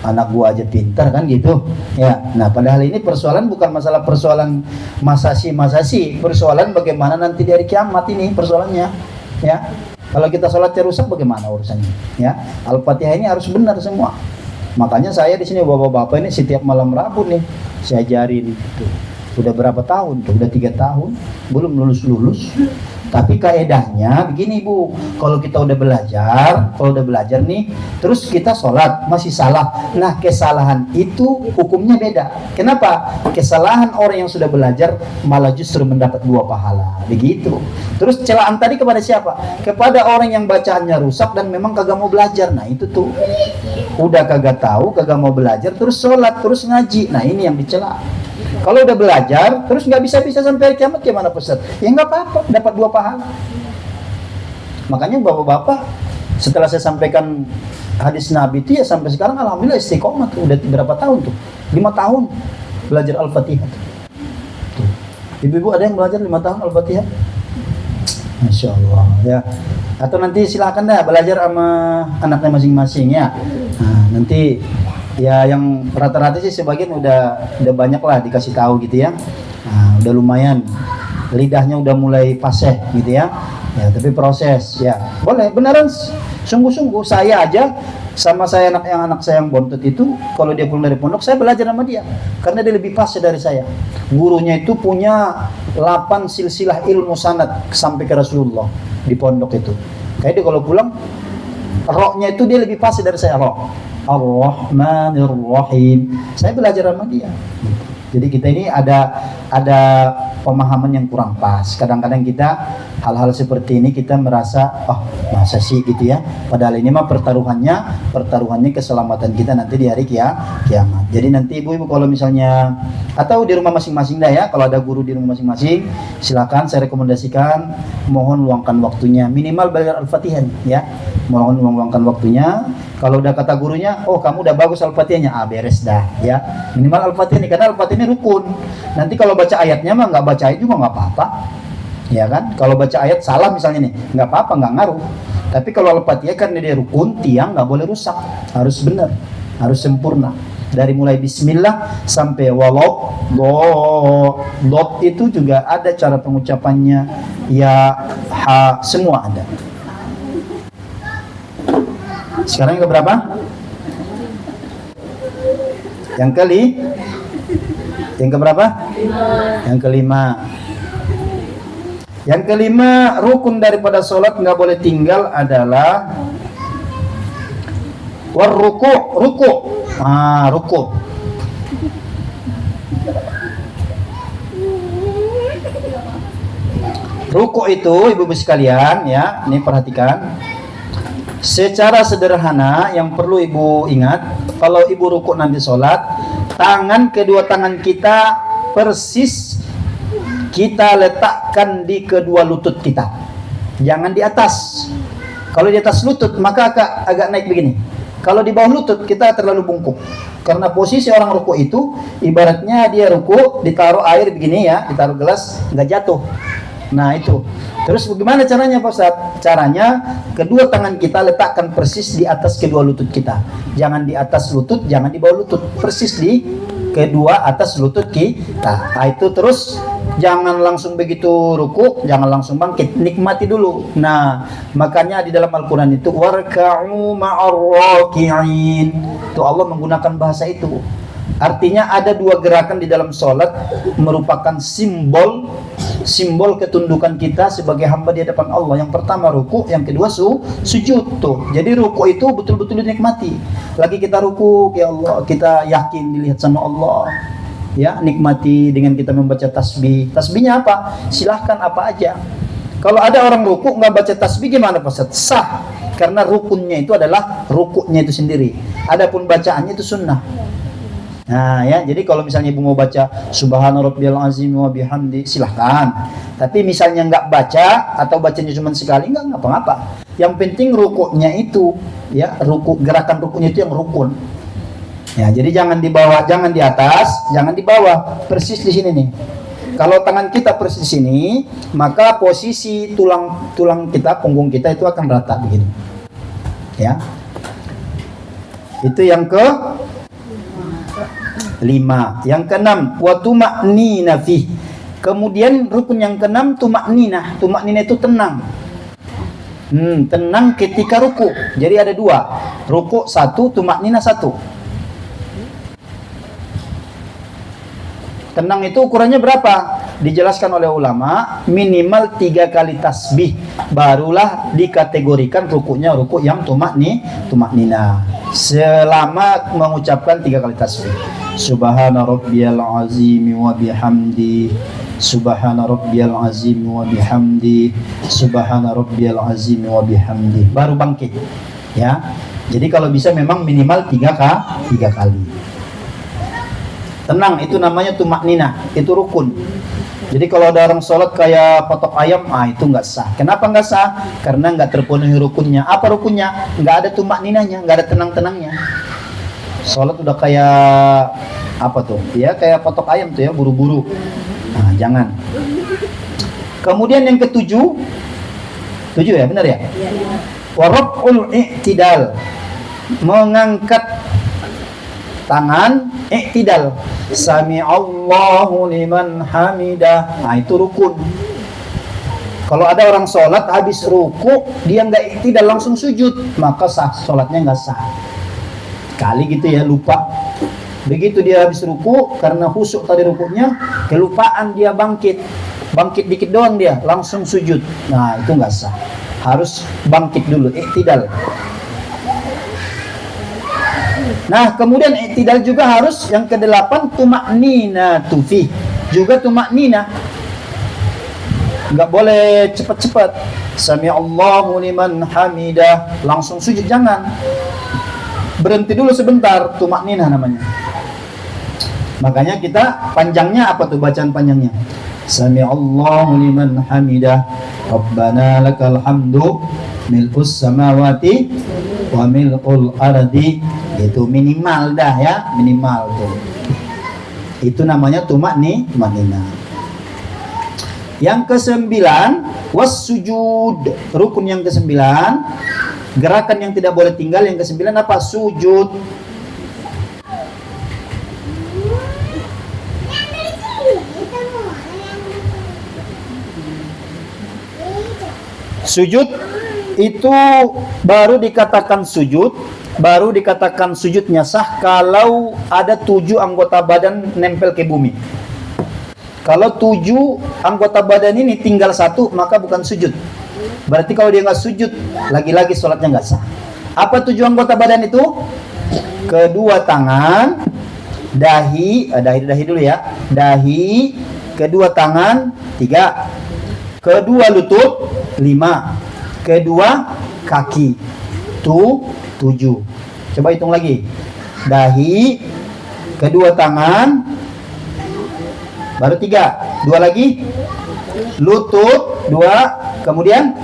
anak gua aja pintar kan gitu. Ya. Nah, padahal ini persoalan bukan masalah persoalan masa sih, persoalan bagaimana nanti dari kiamat ini persoalannya. Ya. Kalau kita sholatnya rusak bagaimana urusannya? Ya. Al-Fatihah ini harus benar semua. Makanya saya di sini bapak-bapak ini setiap malam Rabu nih saya ajarin gitu. Udah berapa tahun tuh? Udah 3 tahun, belum lulus. Tapi kaedahnya begini Bu, kalau kita udah belajar nih, terus kita sholat masih salah. Nah kesalahan itu hukumnya beda. Kenapa? Kesalahan orang yang sudah belajar malah justru mendapat 2 pahala. Begitu. Terus celaan tadi kepada siapa? Kepada orang yang bacaannya rusak dan memang kagak mau belajar. Nah itu tuh, udah kagak tahu, kagak mau belajar, terus sholat, terus ngaji. Nah ini yang dicela. Kalau udah belajar, terus nggak bisa sampai hari kiamat gimana Ustaz? Ya nggak apa-apa, dapat 2 pahala. Makanya bapak-bapak, setelah saya sampaikan hadis Nabi itu ya sampai sekarang alhamdulillah istiqomah tuh. Udah berapa tahun tuh? 5 tahun belajar Al-Fatihah tuh. Ibu-ibu ada yang belajar 5 tahun Al-Fatihah? Masya Allah ya. Atau nanti silakan dah belajar sama anaknya masing-masing ya. Nah, nanti ya yang rata-rata sih sebagian udah banyak lah dikasih tahu gitu ya. Nah, udah lumayan, lidahnya udah mulai fasih gitu ya. Ya tapi proses ya boleh, beneran sungguh-sungguh. Saya aja sama anak saya yang bontot itu, kalau dia pulang dari pondok saya belajar sama dia karena dia lebih fasih dari saya. Gurunya itu punya 8 silsilah ilmu sanad sampai ke Rasulullah di pondok itu. Kayak dia kalau pulang rohnya itu dia lebih fasih dari saya. Roh Ar-Rahmanir-Rahim. Saya belajar sama dia. Jadi kita ini ada pemahaman yang kurang pas. Kadang-kadang kita hal-hal seperti ini kita merasa masa sih gitu ya. Padahal ini mah pertaruhannya keselamatan kita nanti di hari kiamat. Jadi nanti ibu-ibu kalau misalnya atau di rumah masing-masing dah ya, kalau ada guru di rumah masing-masing, silakan saya rekomendasikan mohon luangkan waktunya minimal belajar Al-Fatihah ya. Mohon luangkan waktunya. Kalau udah kata gurunya, kamu udah bagus Al-Fatihahnya, beres dah ya. Minimal Al-Fatihah nih, karena Al-Fatihah ini rukun. Nanti kalau baca ayatnya mah nggak baca ayat juga nggak apa-apa, ya kan? Kalau baca ayat salah misalnya nih, nggak apa-apa, nggak ngaruh. Tapi kalau Al-Fatihah karena dia rukun, tiang nggak boleh rusak, harus benar, harus sempurna. Dari mulai bismillah sampai walok dot itu juga ada cara pengucapannya, ya, ha, semua ada. Sekarang yang keberapa? Yang keberapa? Yang kelima. Yang kelima, rukun daripada sholat nggak boleh tinggal adalah ruku. Ruku. Ruku itu, ibu-ibu sekalian, ya, ini perhatikan. Secara sederhana yang perlu ibu ingat, kalau ibu ruku nanti sholat, kedua tangan kita persis kita letakkan di kedua lutut kita, jangan di atas. Kalau di atas lutut maka agak naik begini. Kalau di bawah lutut kita terlalu bungkuk. Karena posisi orang ruku itu ibaratnya dia ruku, ditaruh air begini ya, ditaruh gelas, nggak jatuh. Nah itu. Terus bagaimana caranya Pak Ustaz? Caranya kedua tangan kita letakkan persis di atas kedua lutut kita. Jangan di atas lutut, jangan di bawah lutut. Persis di kedua atas lutut kita. Nah itu terus. Jangan langsung begitu ruku, jangan langsung bangkit, nikmati dulu. Nah, makanya di dalam Al-Quran itu warka'u ma'ar raki'in. Itu Allah menggunakan bahasa itu. Artinya ada dua gerakan di dalam sholat merupakan simbol ketundukan kita sebagai hamba di hadapan Allah. Yang pertama ruku, yang kedua sujud. Tuh. Jadi ruku itu betul-betul dinikmati. Lagi kita ruku, ya Allah, kita yakin dilihat sama Allah. Ya, nikmati dengan kita membaca tasbih. Tasbihnya apa? Silahkan apa aja. Kalau ada orang ruku nggak baca tasbih gimana Pak Ustaz? Sah, karena rukunnya itu adalah rukunya itu sendiri. Adapun bacaannya itu sunnah. Nah ya, jadi kalau misalnya ibu mau baca Subhana rabbiyal azim wa bihamdi, silahkan. Tapi misalnya nggak baca atau bacanya cuma sekali, nggak ngapa-ngapa. Yang penting rukunya itu, ya, gerakan rukunya itu yang rukun. Ya, jadi jangan di bawah, jangan di atas, jangan di bawah, persis di sini nih. Kalau tangan kita persis di sini, maka posisi tulang kita, punggung kita itu akan rata begini. Ya. Itu yang ke-5. Yang ke-6, wa tuma'nina fi. Kemudian rukun yang ke-6 tuma'nina. Tuma'nina itu tenang. Tenang ketika ruku. Jadi ada dua. Ruku 1, tuma'nina 1. Tenang itu ukurannya berapa? Dijelaskan oleh ulama, minimal 3 kali tasbih barulah dikategorikan rukunya ruku yang tumaknina. Selama mengucapkan 3 kali tasbih. Subhana rabbiyal azim wa bihamdi. Subhana rabbiyal azim wa bihamdi. Subhana rabbiyal azim wa bihamdi. Baru bangkit. Ya. Jadi kalau bisa memang minimal 3 kali. Tenang, itu namanya tumaknina, itu rukun. Jadi kalau ada orang sholat kayak patok ayam, itu nggak sah. Kenapa nggak sah? Karena nggak terpenuhi rukunnya. Apa rukunnya? Nggak ada tumakninanya, nggak ada tenang-tenangnya. Sholat udah kayak apa tuh? Ya kayak patok ayam tuh ya, buru-buru. Nah, jangan. Kemudian yang ke-7 ya, benar ya? Waraf'ul i'tidal, mengangkat tangan i'tidal. Sami'allahu liman hamidah. Nah itu rukun. Kalau ada orang sholat habis ruku dia nggak i'tidal langsung sujud, maka sah, sholatnya nggak sah. Kali gitu ya, lupa. Begitu dia habis ruku, karena khusyuk tadi rukunya, kelupaan dia bangkit dikit doang dia langsung sujud. Nah itu nggak sah, harus bangkit dulu, i'tidal. Nah, kemudian i'tidal juga harus yang ke-8 tumaknina tufi. Juga tumaknina. Enggak boleh cepat-cepat. Sami'allahu liman hamidah, langsung sujud, jangan. Berhenti dulu sebentar, tumaknina namanya. Makanya kita panjangnya apa tuh bacaan panjangnya? Sami'allahu liman hamidah. Rabbana lakal hamdu mil'us samawati wa mil'ul ardi. Itu minimal dah ya, minimal tuh. Itu namanya tumaknina. Yang ke-9 was-sujud, rukun yang ke-9, gerakan yang tidak boleh tinggal yang ke-9 apa? Sujud. Sujud itu baru dikatakan sujudnya sah kalau ada 7 anggota badan nempel ke bumi. Kalau 7 anggota badan ini tinggal 1, maka bukan sujud. Berarti kalau dia nggak sujud, lagi-lagi sholatnya nggak sah. Apa 7 anggota badan itu? Kedua tangan, dahi dulu ya. Dahi, kedua tangan 3, kedua lutut 5, kedua kaki tuh 7. Coba hitung lagi. Dahi, kedua tangan, baru 3. 2 lagi, lutut 2, kemudian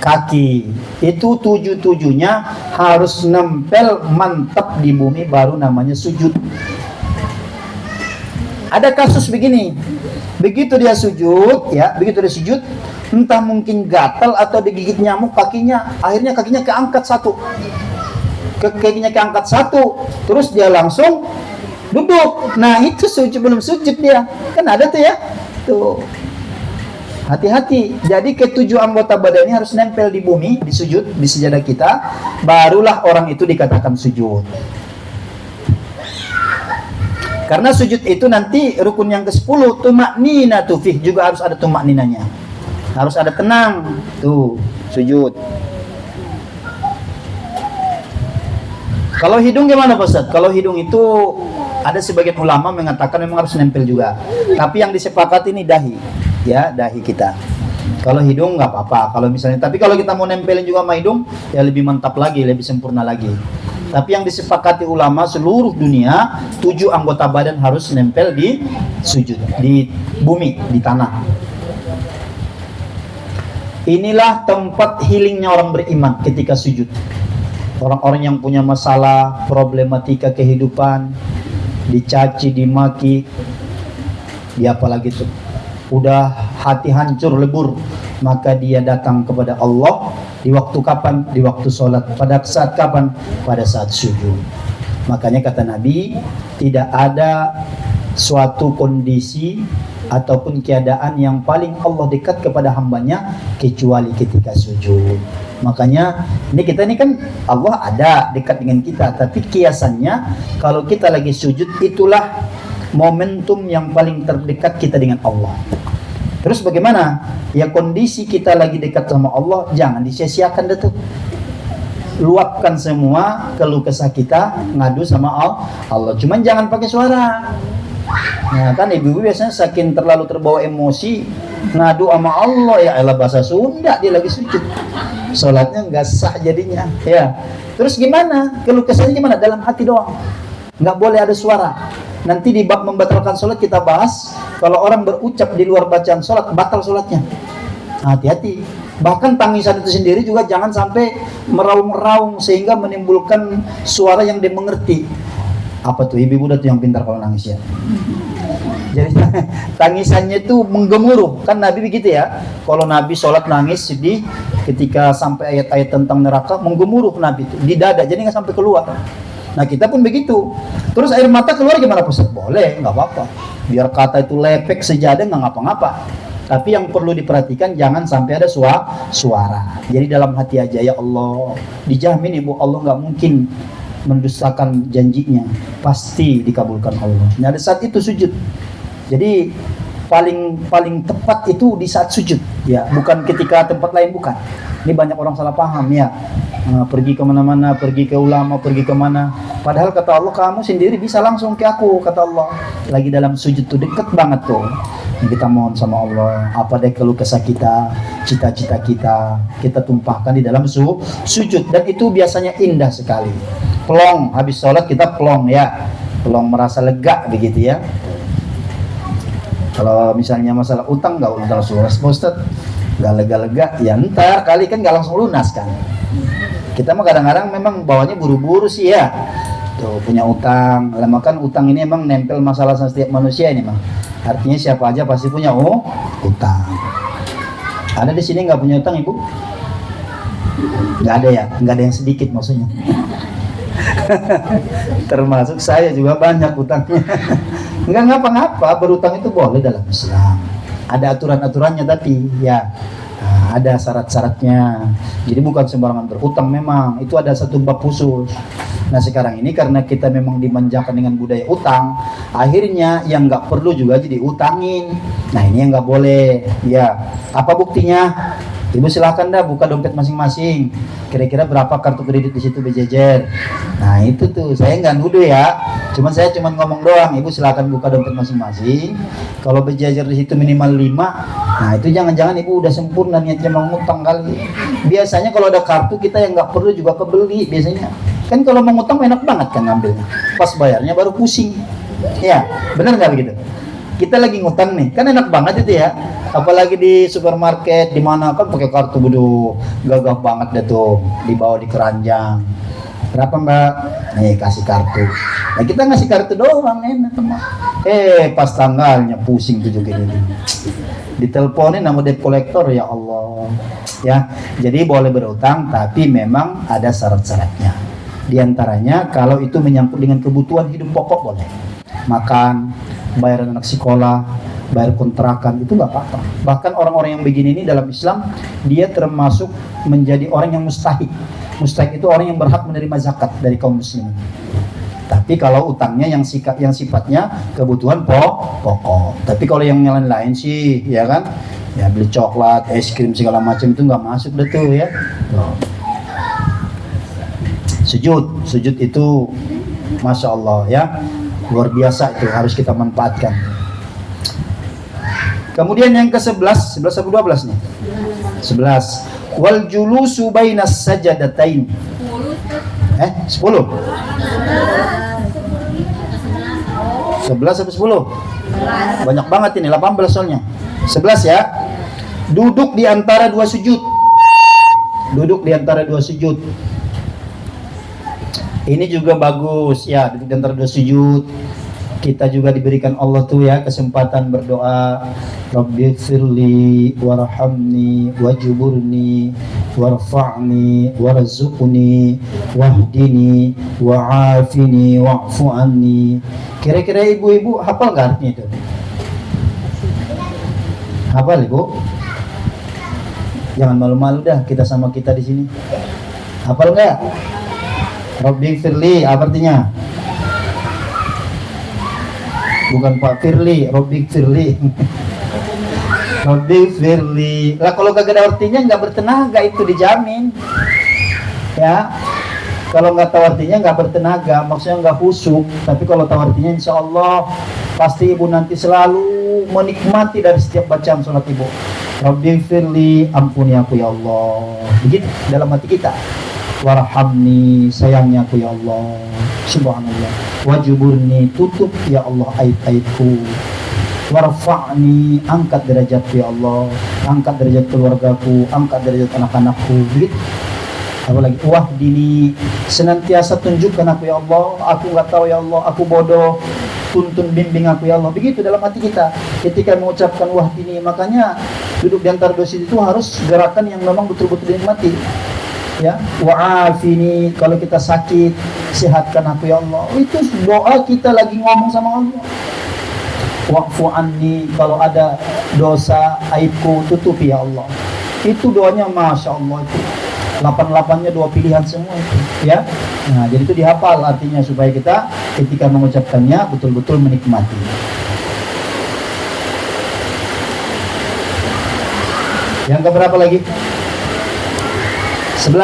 kaki. Itu 7-7-nya harus nempel mantap di bumi, baru namanya sujud. Ada kasus begini, begitu dia sujud, entah mungkin gatal atau digigit nyamuk kakinya, akhirnya kakinya keangkat satu, terus dia langsung duduk. Nah itu belum sujud dia, kan ada tuh ya, tuh. Hati-hati. Jadi ke-7 anggota badan ini harus nempel di bumi, di sujud, di sejadah kita, barulah orang itu dikatakan sujud. Karena sujud itu nanti rukun yang ke-10, tumaknina tuh fih, juga harus ada tumakninanya. Harus ada tenang. Tuh, sujud. Kalau hidung gimana Pak Ustaz? Kalau hidung itu ada sebagian ulama mengatakan memang harus nempel juga. Tapi yang disepakati ini dahi. Ya, dahi kita. Kalau hidung nggak apa-apa. Kalau misalnya, tapi kalau kita mau nempelin juga sama hidung, ya lebih mantap lagi, lebih sempurna lagi. Tapi yang disepakati ulama seluruh dunia, 7 anggota badan harus nempel di sujud, di bumi, di tanah. Inilah tempat healingnya orang beriman ketika sujud. Orang-orang yang punya masalah, problematika kehidupan, dicaci, dimaki, dia apalagi tuh, udah hati hancur lebur, maka dia datang kepada Allah di waktu kapan? Di waktu sholat. Pada saat kapan? Pada saat sujud. Makanya kata Nabi, tidak ada suatu kondisi ataupun keadaan yang paling Allah dekat kepada hambanya kecuali ketika sujud. Makanya kita ini kan Allah ada dekat dengan kita, tapi kiasannya kalau kita lagi sujud, itulah momentum yang paling terdekat kita dengan Allah. Terus bagaimana? Ya kondisi kita lagi dekat sama Allah, jangan disia-siakan deh tuh. Luapkan semua keluh kesah kita, ngadu sama Allah. Cuman jangan pakai suara. Nah kan ibu-ibu biasanya saking terlalu terbawa emosi, ngadu sama Allah, ya elah bahasa Sunda, dia lagi sujud. Sholatnya nggak sah jadinya. Ya. Terus gimana? Keluh kesahnya gimana? Dalam hati doang. Nggak boleh ada suara. Nanti di bab membatalkan sholat kita bahas, kalau orang berucap di luar bacaan sholat, batal sholatnya. Hati-hati. Bahkan tangisan itu sendiri juga jangan sampai meraung-raung sehingga menimbulkan suara yang dia mengerti. Apa tuh? Ibu udah tuh yang pintar kalau nangis ya. Jadi tangisannya itu menggemuruh. Kan Nabi begitu ya. Kalau Nabi sholat nangis sedih, ketika sampai ayat-ayat tentang neraka, menggemuruh Nabi itu di dada, jadi nggak sampai keluar. Nah kita pun begitu. Terus air mata keluar gimana Ustaz? Boleh, nggak apa-apa. Biar kata itu lepek sejadah, nggak ngapa-ngapa. Tapi yang perlu diperhatikan jangan sampai ada suara. Jadi dalam hati aja, ya Allah, dijamin ibu Allah nggak mungkin mendustakan janjinya, pasti dikabulkan Allah. Nah, ada saat itu sujud. Jadi paling tepat itu di saat sujud, ya, bukan ketika tempat lain, bukan. Ini banyak orang salah paham ya. Pergi kemana-mana, pergi ke ulama, pergi kemana. Padahal kata Allah, kamu sendiri bisa langsung ke aku, kata Allah. Lagi dalam sujud tuh deket banget tuh. Kita mohon sama Allah, apa deh keluh kesah kita, cita-cita kita tumpahkan di dalam sujud. Dan itu biasanya indah sekali. Plong, habis sholat kita plong ya. Plong, merasa lega begitu ya. Kalau misalnya masalah utang, nggak langsung lunas, Ustaz. Nggak lega-lega, ya ntar kali kan nggak langsung lunas kan. Kita mah kadang-kadang memang bawanya buru-buru sih ya. Tuh punya utang, lama kan utang ini emang nempel masalah sama setiap manusia ini mah. Artinya siapa aja pasti punya utang. Ada di sini nggak punya utang ibu? Nggak ada ya, nggak ada yang sedikit maksudnya. Termasuk saya juga banyak utangnya. Nggak ngapa-ngapa, berutang itu boleh dalam Islam. Ada aturan-aturannya tapi ya. Nah, ada syarat-syaratnya. Jadi bukan sembarangan berhutang, memang itu ada satu bab khusus. Nah sekarang ini karena kita memang dimanjakan dengan budaya utang, akhirnya yang nggak perlu juga jadi utangin. Nah ini yang nggak boleh. Ya, apa buktinya? Ibu silakan dah buka dompet masing-masing. Kira-kira berapa kartu kredit di situ berjejer. Nah itu tuh saya nggak nuduh ya. Saya cuma ngomong doang. Ibu silakan buka dompet masing-masing. Kalau berjejer di situ minimal 5. Nah itu jangan-jangan ibu udah sempurna niatnya mau ngutang kali. Biasanya kalau ada kartu kita yang nggak perlu juga kebeli biasanya. Kan kalau mau ngutang enak banget kan ngambilnya. Pas bayarnya baru pusing. Ya benar nggak begitu? Kita lagi ngutang nih, kan enak banget itu ya. Apalagi di supermarket, di mana kan pakai kartu bodoh, gagah banget deh tuh, dibawa di keranjang. Berapa mbak? Nih kasih kartu. Nah kita ngasih kartu doang enak teman. Pas tanggalnya pusing tuh juga ini. Diteleponin nama debt collector, ya Allah. Ya, jadi boleh berutang, tapi memang ada syarat-syaratnya. Di antaranya kalau itu menyangkut dengan kebutuhan hidup pokok boleh. Makan, bayar anak sekolah, bayar kontrakan, itu nggak apa-apa. Bahkan orang-orang yang begini ini dalam Islam, dia termasuk menjadi orang yang mustahik. Mustahik itu orang yang berhak menerima zakat dari kaum muslimin. Tapi kalau utangnya yang sifatnya kebutuhan pokok. Tapi kalau yang lain-lain sih, ya kan, ya beli coklat, es krim segala macam itu nggak masuk deh tuh ya. Sujud itu, masya Allah ya. Luar biasa itu, harus kita manfaatkan. Kemudian yang ke-11, 11 atau 12 nih? 11. Wal julusu bainas sajadatain. 10. 11 atau 10? Banyak banget ini, 18 soalnya. 11 ya. Duduk di antara dua sujud. Duduk di antara dua sujud. Ini juga bagus ya, duduk di antara dua sujud. Kita juga diberikan Allah tuh ya kesempatan berdoa. Rabbighfirli warhamni wajburni warfa'ni warzuqni wahdini wa'afini wa'fu anni. Kira-kira ibu-ibu hafal gak artinya itu? Hafal ibu? Jangan malu-malu dah, kita sama kita di sini. Hafal nggak? Rabbighfirli apa artinya? Bukan Pak Firly, Rabbighfirli. Rabbighfirli. Lah kalau kagak ada artinya nggak bertenaga, itu dijamin. Ya. Kalau nggak tahu artinya nggak bertenaga, maksudnya nggak khusyuk. Tapi kalau tahu artinya, insya Allah pasti ibu nanti selalu menikmati dari setiap bacaan sholat ibu. Rabbighfirli, ampuni aku ya Allah. Begitu dalam hati kita. Warhamni, sayangnya aku ya Allah. Subhanallah. Wajuburni, tutup ya Allah aib-aibku. Warfa'ni, angkat derajatku ya Allah. Angkat derajat keluargaku, angkat derajat anak-anakku. Begitu. Apalagi wahdini, senantiasa tunjukkan aku ya Allah. Aku nggak tahu ya Allah, aku bodoh. Tuntun bimbing aku ya Allah. Begitu dalam hati kita ketika mengucapkan wahdini. Makanya duduk di antara dua sisi itu harus gerakan yang memang betul-betul dinikmati. Ya, wa'afini, kalau kita sakit sehatkan aku ya Allah. Itu doa kita lagi ngomong sama Allah. Wa'fu anni, kalau ada dosa aibku tutupi ya Allah. Itu doanya masya Allah itu. 8-8-nya dua pilihan semua itu ya. Nah jadi itu dihafal artinya supaya kita ketika mengucapkannya betul-betul menikmati. Yang keberapa lagi? 11.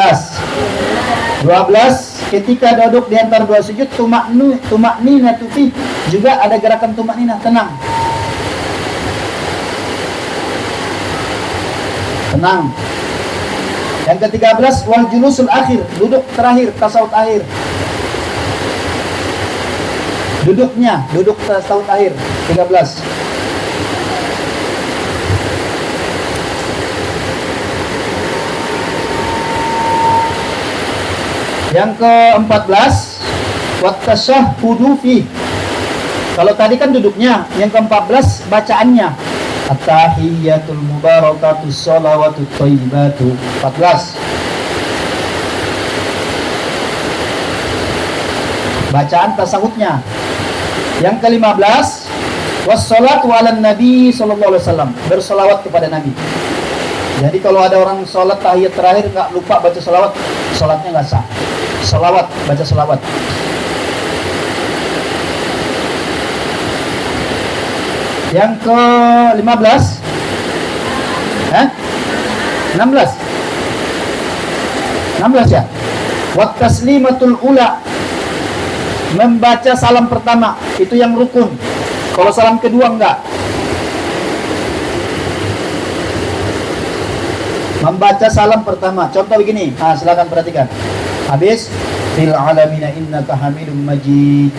12. Ketika duduk di antara dua sujud, tumaknina tufi, juga ada gerakan tumaknina, tenang. Tenang. Yang ke-13, wal julusul akhir, duduk terakhir, tasawuf akhir. Duduk tasawuf akhir. 13. Yang ke-14, wattasyahhudu fi. Kalau tadi kan duduknya, yang ke-14 bacaannya. At-tahiyyatul mubarakatus shalawatut thayyibatu. 14. Bacaan tasawufnya. Yang ke-15, wassalatu ala nabi sallallahu alaihi wasallam, bersolawat kepada Nabi. Jadi kalau ada orang sholat tahiyat terakhir nggak lupa baca sholawat, sholatnya nggak sah. Sholawat, baca sholawat. Yang ke-15, 16 ya. Wat taslimatul ula, membaca salam pertama, itu yang rukun. Kalau salam kedua enggak. Membaca salam pertama, contoh begini, silakan perhatikan. Habis fil alamina innaka hamidum majid,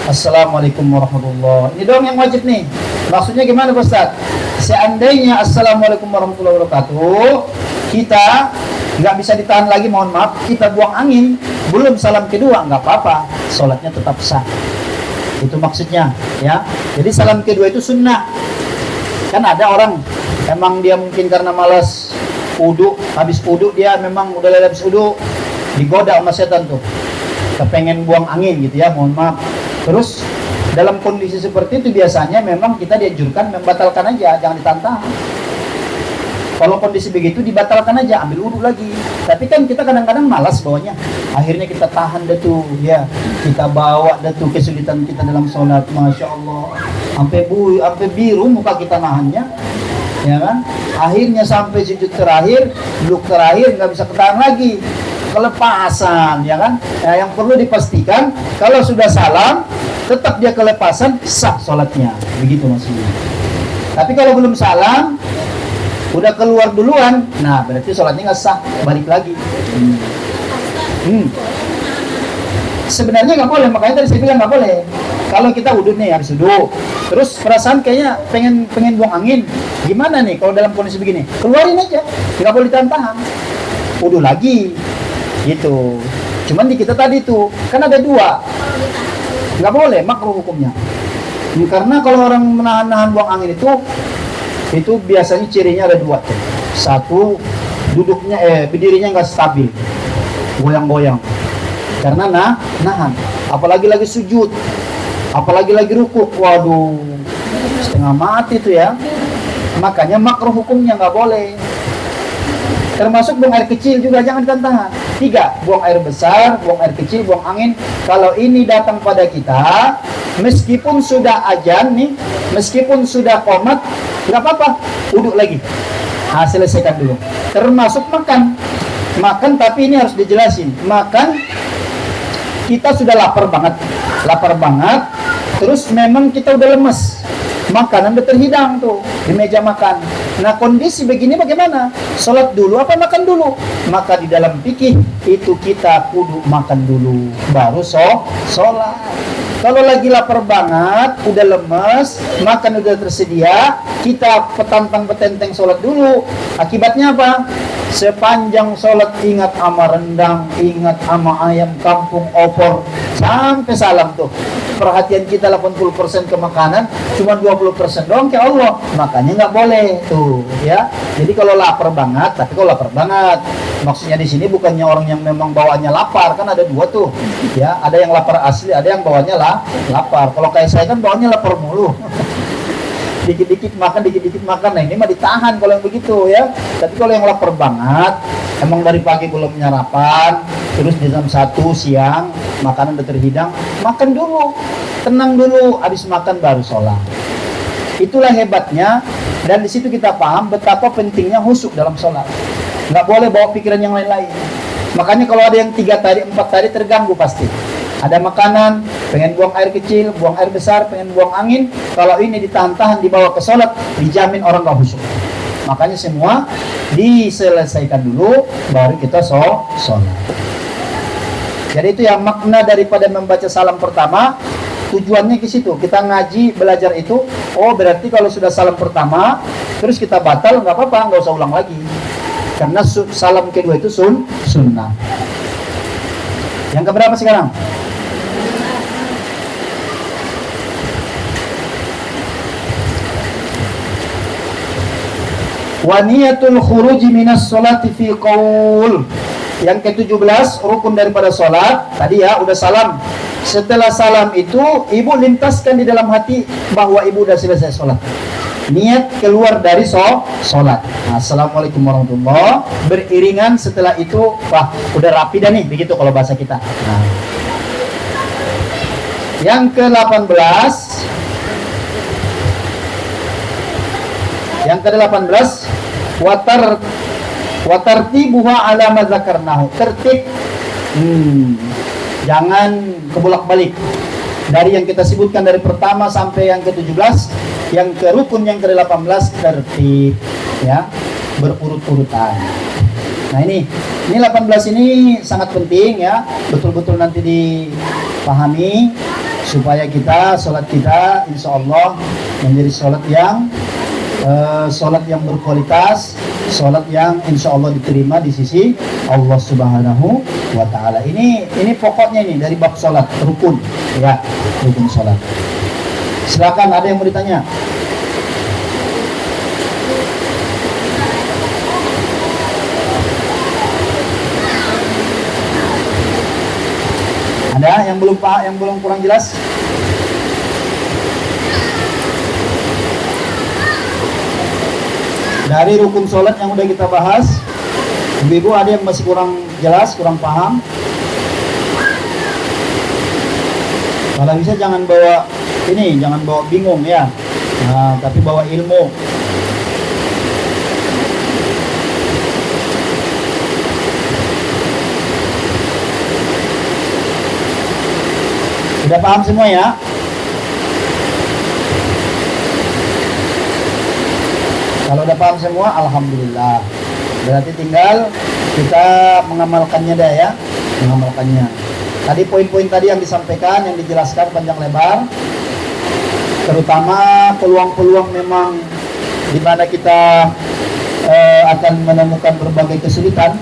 assalamualaikum warahmatullahi. Ini doang yang wajib nih. Maksudnya gimana Ustaz? Seandainya assalamualaikum warahmatullahi wabarakatuh, kita nggak bisa ditahan lagi, mohon maaf, kita buang angin, belum salam kedua, nggak apa-apa, sholatnya tetap sah. Itu maksudnya, ya. Jadi salam kedua itu sunnah. Kan ada orang emang dia mungkin karena malas wudu, habis wudu dia memang udah habis wudu, digoda sama setan tuh, kepengen buang angin gitu ya, mohon maaf. Terus dalam kondisi seperti itu biasanya memang kita dianjurkan membatalkan aja, jangan ditantang. Kalau kondisi begitu dibatalkan aja, ambil wudu lagi. Tapi kan kita kadang-kadang malas bawanya. Akhirnya kita tahan deh tuh, ya. Kita bawa deh tuh kesulitan kita dalam sholat, masya Allah. Sampai biru muka kita nahannya, ya kan? Akhirnya sampai sujud terakhir, duduk terakhir nggak bisa ketahan lagi, kelepasan, ya kan? Nah, yang perlu dipastikan kalau sudah salam, tetap dia kelepasan, sah sholatnya, begitu maksudnya. Tapi kalau belum salam, udah keluar duluan, nah berarti sholatnya nggak sah, balik lagi. Sebenarnya nggak boleh, makanya tadi saya bilang nggak boleh. Kalau kita wudhu nih, habis wudhu, terus perasaan kayaknya pengen buang angin, gimana nih kalau dalam kondisi begini? Keluarin aja, nggak boleh tahan-tahan, wudhu lagi, gitu. Cuman di kita tadi tuh kan ada dua, nggak boleh, makruh hukumnya. Karena kalau orang menahan-nahan buang angin itu biasanya cirinya ada dua tuh. Satu, berdirinya nggak stabil, goyang-goyang. Karena nahan, apalagi lagi sujud, apalagi lagi rukuk, waduh, setengah mati tuh ya. Makanya makruh hukumnya, nggak boleh. Termasuk buang air kecil juga jangan tahan. 3, buang air besar, buang air kecil, buang angin. Kalau ini datang pada kita, meskipun sudah azan nih, meskipun sudah qomat, nggak apa-apa, wudhu lagi. Selesaikan dulu. Termasuk makan tapi ini harus dijelasin. Makan, kita sudah lapar banget, terus memang kita udah lemes, makanan udah terhidang tuh di meja makan. Nah kondisi begini bagaimana? Sholat dulu apa makan dulu? Maka di dalam fikih itu kita kudu makan dulu, baru sholat. Kalau lagi lapar banget, udah lemes, makan udah tersedia, kita petantang-petenteng sholat dulu. Akibatnya apa? Sepanjang sholat ingat ama rendang, ingat ama ayam kampung, opor, sampai salam tuh. Perhatian kita 80% ke makanan, cuma 20% doang ke Allah. Makanya nggak boleh tuh, ya. Jadi kalau lapar banget, tapi kalau lapar banget, maksudnya di sini bukannya orang yang memang bawaannya lapar, kan ada dua tuh, ya. Ada yang lapar asli, ada yang bawaannya lapar. Kalau kayak saya kan bawaannya lapar mulu. Dikit-dikit makan, nah ini mah ditahan kalau yang begitu ya. Tapi kalau yang lapar banget, emang dari pagi belum nyarapan, terus di jam 1 siang makanan udah terhidang, makan dulu, tenang dulu, habis makan baru sholat. Itulah hebatnya, dan di situ kita paham betapa pentingnya khusyuk dalam sholat. Nggak boleh bawa pikiran yang lain-lain. Makanya kalau ada yang 3 tadi, 4 tadi terganggu pasti. Ada makanan, pengen buang air kecil, buang air besar, pengen buang angin. Kalau ini ditahan-tahan dibawa ke sholat, dijamin orang gak khusyuk. Makanya semua diselesaikan dulu, baru kita sholat. Jadi itu yang makna daripada membaca salam pertama. Tujuannya ke situ. Kita ngaji, belajar itu. Oh berarti kalau sudah salam pertama, terus kita batal, nggak apa-apa, nggak usah ulang lagi. Karena salam kedua itu sunnah. Yang keberapa sekarang? Wa niyatul khuruji minas sholati fi qaul. Yang ke-17 rukun daripada sholat. Tadi ya udah salam. Setelah salam itu ibu lintaskan di dalam hati bahwa ibu udah selesai sholat. niat keluar dari sholat. Nah, assalamualaikum warahmatullahi wabarakatuh. Beriringan setelah itu, wah udah rapi dah nih, begitu kalau bahasa kita. Nah. Yang ke-18, watartibuha ala ma dzakarnahu. Tertib. Jangan kebolak-balik. Dari yang kita sebutkan dari pertama sampai yang ke-17, yang ke rukun yang ke-18 tertib, ya, berurut-urutan. Nah, ini 18 ini sangat penting ya, betul-betul nanti dipahami supaya kita sholat kita insya Allah menjadi sholat yang berkualitas, sholat yang insya Allah diterima di sisi Allah Subhanahu wa Ta'ala. Ini pokoknya ini dari bab sholat, rukun ya, rukun sholat. Silakan, ada yang mau ditanya? Ada yang belum kurang jelas? Dari rukun sholat yang udah kita bahas, ibu-ibu ada yang masih kurang jelas, kurang paham? Kalau bisa jangan bawa bingung ya, nah, tapi bawa ilmu. Sudah paham semua ya? Kalau udah paham semua, alhamdulillah. Berarti tinggal kita mengamalkannya dah ya, mengamalkannya. Tadi poin-poin tadi yang disampaikan, yang dijelaskan panjang lebar, terutama peluang-peluang memang di mana kita akan menemukan berbagai kesulitan,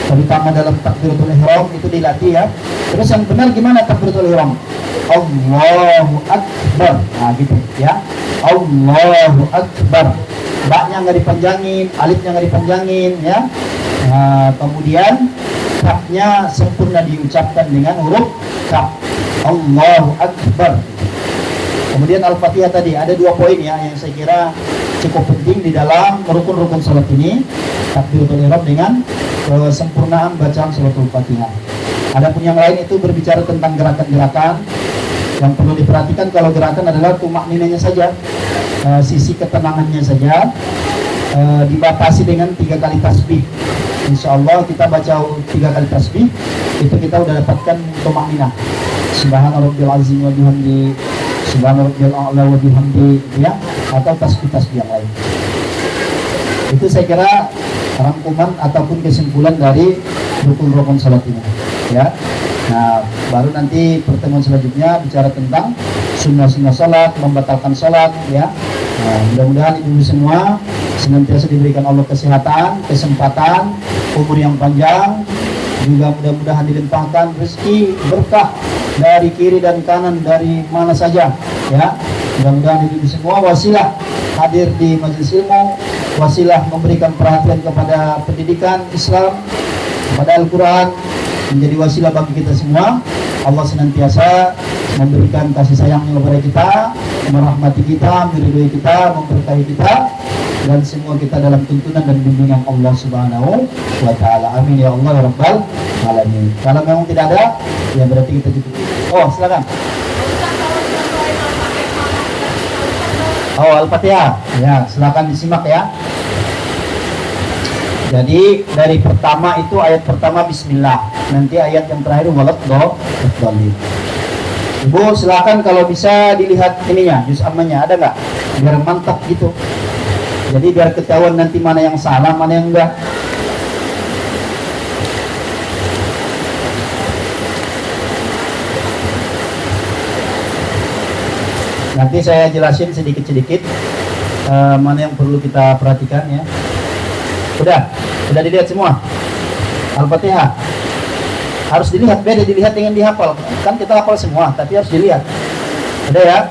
terutama dalam takbiratul ihram itu dilatih ya. Terus yang benar gimana takbiratul ihram? Allahu Akbar. Nah gitu ya. Allahu Akbar. Baknya nggak dipanjangin, alifnya nggak dipanjangin ya. Nah, kemudian kapnya sempurna diucapkan dengan huruf kaf. Allahu Akbar. Kemudian Al-Fatihah tadi ada 2 poin ya yang saya kira cukup penting di dalam rukun-rukun salat ini. Takbiratul ihram dengan kesempurnaan bacaan suratul Fatihah. Adapun yang lain itu berbicara tentang gerakan-gerakan yang perlu diperhatikan. Kalau gerakan adalah tumakninanya saja, sisi ketenangannya saja, dibatasi dengan 3 kali tasbih. Insya Allah kita baca 3 kali tasbih, itu kita udah dapatkan tumakninah. Subhana rabbil azim wa bihamdi, subhana rabbil a'la wa bihamdi, ya, atau tasbih-tasbih yang lain. Itu saya kira rangkuman ataupun kesimpulan dari rukun-rukun salat ini ya. Nah, baru nanti pertemuan selanjutnya bicara tentang sunnah-sunnah salat, membatalkan salat ya. Nah, mudah-mudahan ibu semua senantiasa diberikan Allah kesehatan, kesempatan, umur yang panjang, juga mudah-mudahan dilimpahkan rezeki berkah dari kiri dan kanan, dari mana saja ya. Mudah-mudahan ibu semua wasilah hadir di majelis ilmu, wasilah memberikan perhatian kepada pendidikan Islam, kepada Al-Quran, menjadi wasilah bagi kita semua. Allah senantiasa memberikan kasih sayangnya kepada kita, merahmati kita, meridhoi kita, memberkahi kita, dan semua kita dalam tuntunan dan bimbingan Allah Subhanahu wa Ta'ala. Amin ya Allah ya Rabbal Alamin. Kalau memang tidak ada, ya berarti kita cukup. Oh, silakan. Oh, Al-Fatihah. Ya, silakan disimak ya. Jadi dari pertama itu ayat pertama bismillah, nanti ayat yang terakhir waladhdallin. Ibu silakan kalau bisa dilihat ininya, juz ammanya ada nggak? Biar mantap gitu. Jadi biar ketahuan nanti mana yang salah, mana yang enggak. Nanti saya jelasin sedikit-sedikit mana yang perlu kita perhatikan ya. Udah dilihat semua Al-Fatihah. Harus dilihat, beda dilihat dengan dihafal. Kan kita hafal semua, tapi harus dilihat. Ada ya?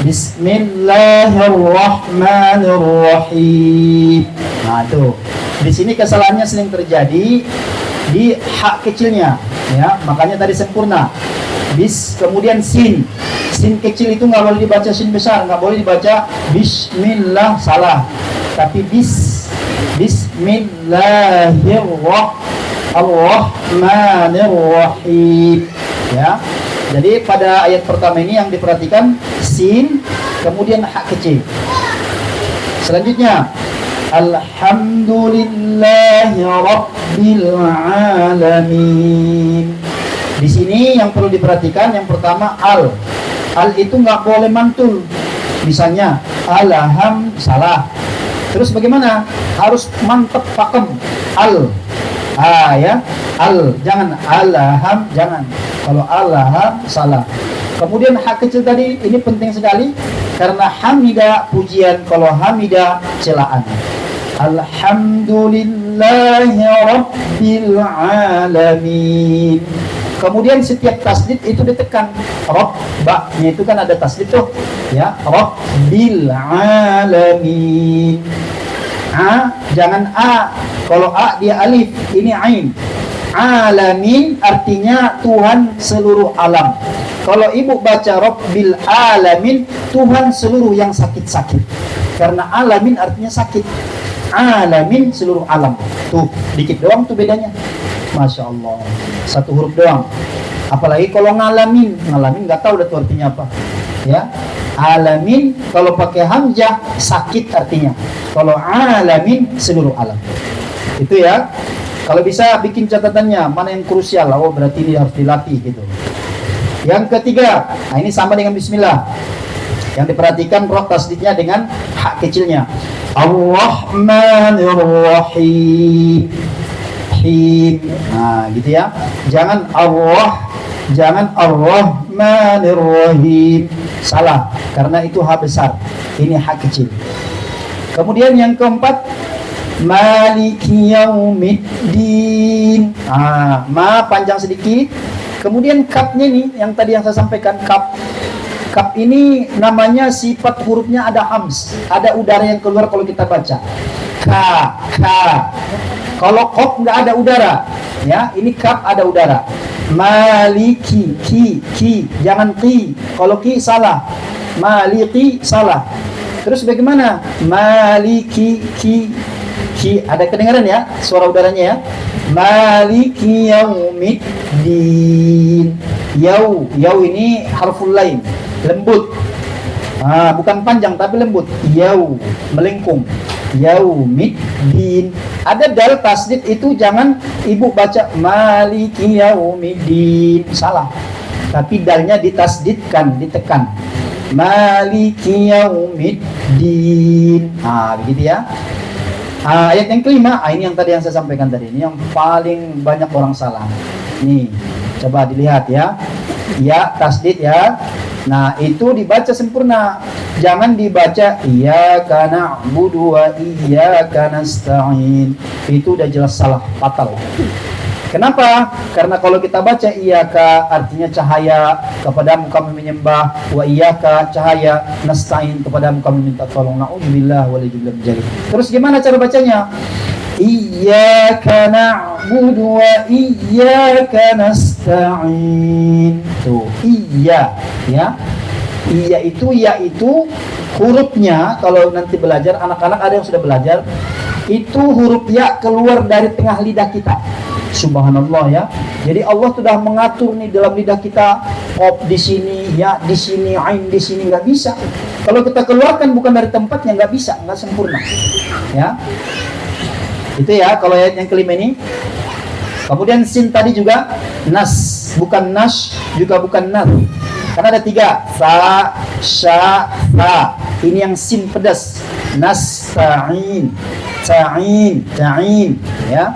Bismillahirrahmanirrahim. Nah tuh, di sini kesalahannya sering terjadi di hak kecilnya, ya. Makanya tadi sempurna. bis, kemudian sin. Sin kecil itu nggak boleh dibaca sin besar, nggak boleh dibaca bismillah, salah. Tapi bismillahirrahmanirrahim. Ya. Jadi pada ayat pertama ini yang diperhatikan sin, kemudian hak kecil. Selanjutnya alhamdulillahi rabbil alamin. Di sini yang perlu diperhatikan yang pertama al itu nggak boleh mantul. Misalnya alham, salah. Terus bagaimana? Harus mantep pakem al. Ya, al, jangan alham, jangan. Kalau alham, salah. Kemudian hak kecil tadi ini penting sekali karena hamida pujian, kalau hamida celaan. Alhamdulillahi rabbil alamin. Kemudian setiap tasdid itu ditekan. Rabbanya itu kan ada tasdid tuh, ya. Rabbil alamin. Jangan a. Kalau a dia alif, ini ain. Alamin artinya Tuhan seluruh alam. Kalau ibu baca Rabbil alamin, Tuhan seluruh yang sakit-sakit. Karena alamin artinya sakit. Alamin seluruh alam. Tuh, dikit doang tuh bedanya. Masya Allah, satu huruf doang. Apalagi kalau ngalamin nggak tahu dah tuh artinya apa. Ya, alamin kalau pakai hamzah sakit artinya. Kalau alamin seluruh alam. Itu ya. Kalau bisa bikin catatannya mana yang krusial. Oh berarti ini harus dilatih gitu. Yang ketiga, nah ini sama dengan bismillah. Yang diperhatikan roh tasdidnya dengan hak kecilnya. Ar-Rahmanir-Rahim. Nah gitu ya. Jangan Ar-Rahmanir-Rahim. Salah, karena itu H besar. Ini hak kecil. Kemudian yang keempat, Maliki Yaumiddin. Ma panjang sedikit. Kemudian kapnya nih, yang tadi yang saya sampaikan, kap ini namanya sifat hurufnya ada hams, ada udara yang keluar kalau kita baca. Ka. Kalau kop nggak ada udara, ya. Ini kap ada udara. Maliki, ki, jangan ki. Kalau ki salah. Maliki salah. Terus bagaimana? Maliki, ki, ada kedengaran ya suara udaranya ya. Maliki Yaumiddin. Yau ini harful lain, lembut. Bukan panjang tapi lembut. Yau, melengkung. Yaumiddin. Ada dal tasdid itu jangan ibu baca Maliki Yaumiddin, salah. Tapi dalnya ditasdidkan, ditekan. Maliki Yaumiddin. Begitu ya. Ayat yang kelima, ini yang tadi yang saya sampaikan tadi, ini yang paling banyak orang salah. Nih, coba dilihat ya. Ya, tasdid ya. Nah, itu dibaca sempurna. Jangan dibaca iyyaka na'budu wa iyyaka nasta'in. Itu udah jelas salah, fatal. Kenapa? Karena kalau kita baca iyyaka artinya cahaya, kepadamu kami menyembah, wa iyyaka cahaya, nasta'in kepadamu kami minta tolong. Na'udzubillah walijubillah menjadi. Terus gimana cara bacanya? Iyyaka na'budu wa iyyaka nasta'in. Tuh, iya ya. Iya itu hurufnya kalau nanti belajar, anak-anak ada yang sudah belajar, itu huruf ya keluar dari tengah lidah kita. Subhanallah ya. Jadi Allah sudah mengatur nih dalam lidah kita, qaf di sini, ya di sini, ain di sini, nggak bisa. Kalau kita keluarkan bukan dari tempatnya nggak bisa, nggak sempurna. Ya. Itu ya kalau ayat yang kelima ini. Kemudian sin tadi juga nas, bukan nas, juga bukan nas. Karena ada tiga, sa, sya, fa. Ini yang sin pedas. Nasta'in, ta'in, ya.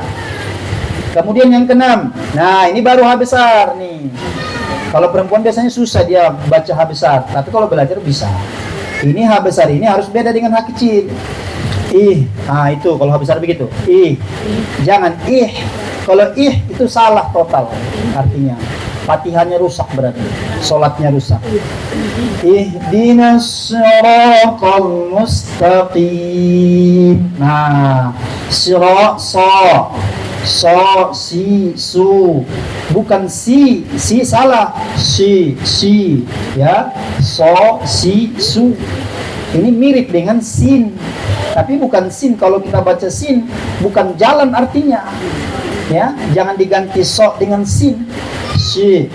Kemudian yang keenam, nah ini baru H besar nih. Kalau perempuan biasanya susah dia baca H besar, tapi kalau belajar bisa. Ini H besar ini harus beda dengan H kecil. Itu kalau H besar begitu. Jangan ih. Kalau ih itu salah total artinya. Fatihannya rusak berarti, sholatnya rusak. Ihdinas siratal mustaqim. Nah, So, si, su. Bukan si salah. Si, ya. So, si, su. Ini mirip dengan sin. Tapi bukan sin. Kalau kita baca sin, bukan jalan artinya. Ya, jangan diganti so dengan sin. Si,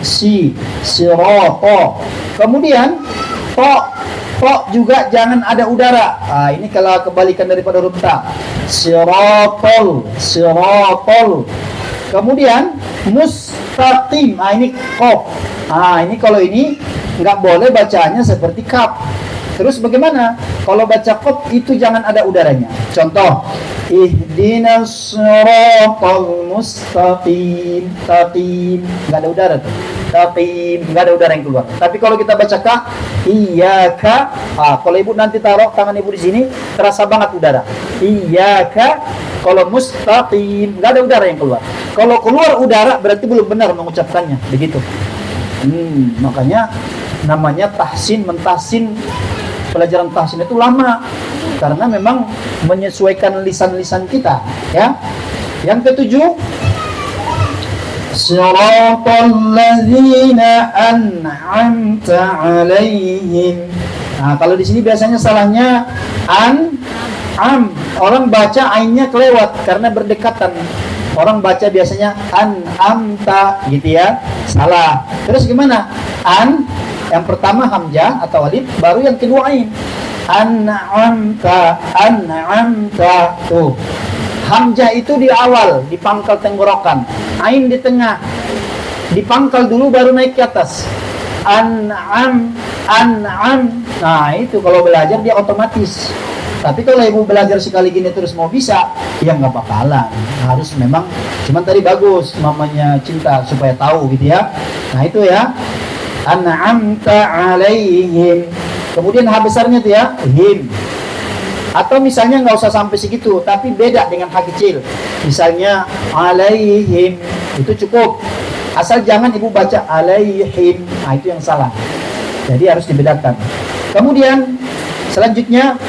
siroto. Kemudian to juga jangan ada udara. Ini kalau kebalikan daripada huruf ta. Sirotol. Kemudian mustaqim. Ini kof. Ini kalau ini nggak boleh bacanya seperti kaf. Terus bagaimana? Kalau baca kof itu jangan ada udaranya. Contoh, ihdinas siratal mustaqim. Taqim, nggak ada udara tuh. Taqim, nggak ada udara yang keluar. Tapi kalau kita baca ka, iyyaka. Kalau ibu nanti taruh tangan ibu di sini, terasa banget udara. Iyyaka. Kalau mustaqim, nggak ada udara yang keluar. Kalau keluar udara berarti belum benar mengucapkannya. Begitu. Makanya namanya tahsin, mentahsin. Pelajaran tahsin itu lama karena memang menyesuaikan lisan-lisan kita, ya. Yang ketujuh, siratal ladzina an'amta 'alaihim. Kalau di sini biasanya salahnya am. Orang baca ainnya kelewat karena berdekatan. Orang baca biasanya amta gitu ya. Salah. Terus gimana? Yang pertama hamzah atau alif, baru yang kedua ain. An'amta. Tuh. Hamzah itu di awal, di pangkal tenggorokan. Ain di tengah. Dipangkal dulu baru naik ke atas. An'am. Nah, itu kalau belajar dia otomatis. Tapi kalau ibu belajar sekali gini terus mau bisa, ya nggak bakalan. Harus memang, cuman tadi bagus mamanya cinta supaya tahu gitu ya. Nah, itu ya. An'amta 'alaihim. Kemudian H besarnya itu ya, him. Atau misalnya nggak usah sampai segitu, tapi beda dengan H kecil. Misalnya 'alaihim, itu cukup. Asal jangan ibu baca 'alaihim. Nah, itu yang salah. Jadi harus dibedakan. Kemudian selanjutnya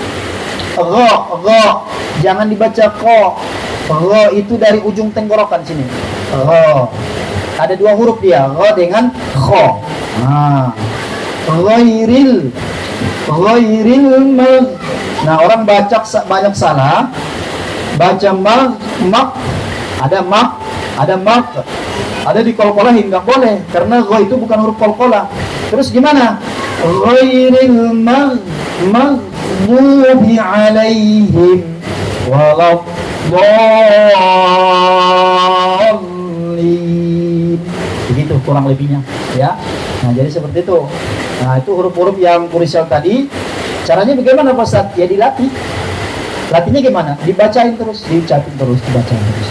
gha. Jangan dibaca ko. Gha itu dari ujung tenggorokan sini. Gha. Ada dua huruf dia, gha dengan kho. Ghairil mag. Nah, orang baca banyak salah. Baca mak. Ada mak. Ada di kolkolahin, nggak boleh karena gha itu bukan huruf kolkolah. Terus gimana? Ghairil maghdubi 'alaihim waladdallin. Begitu kurang lebihnya, ya. Nah, jadi seperti itu. Nah, itu huruf-huruf yang kurisal tadi. Caranya bagaimana, Pak Ustaz? Ya dilatih. Latihnya gimana? Dibacain terus, diucapin terus, dibacain terus.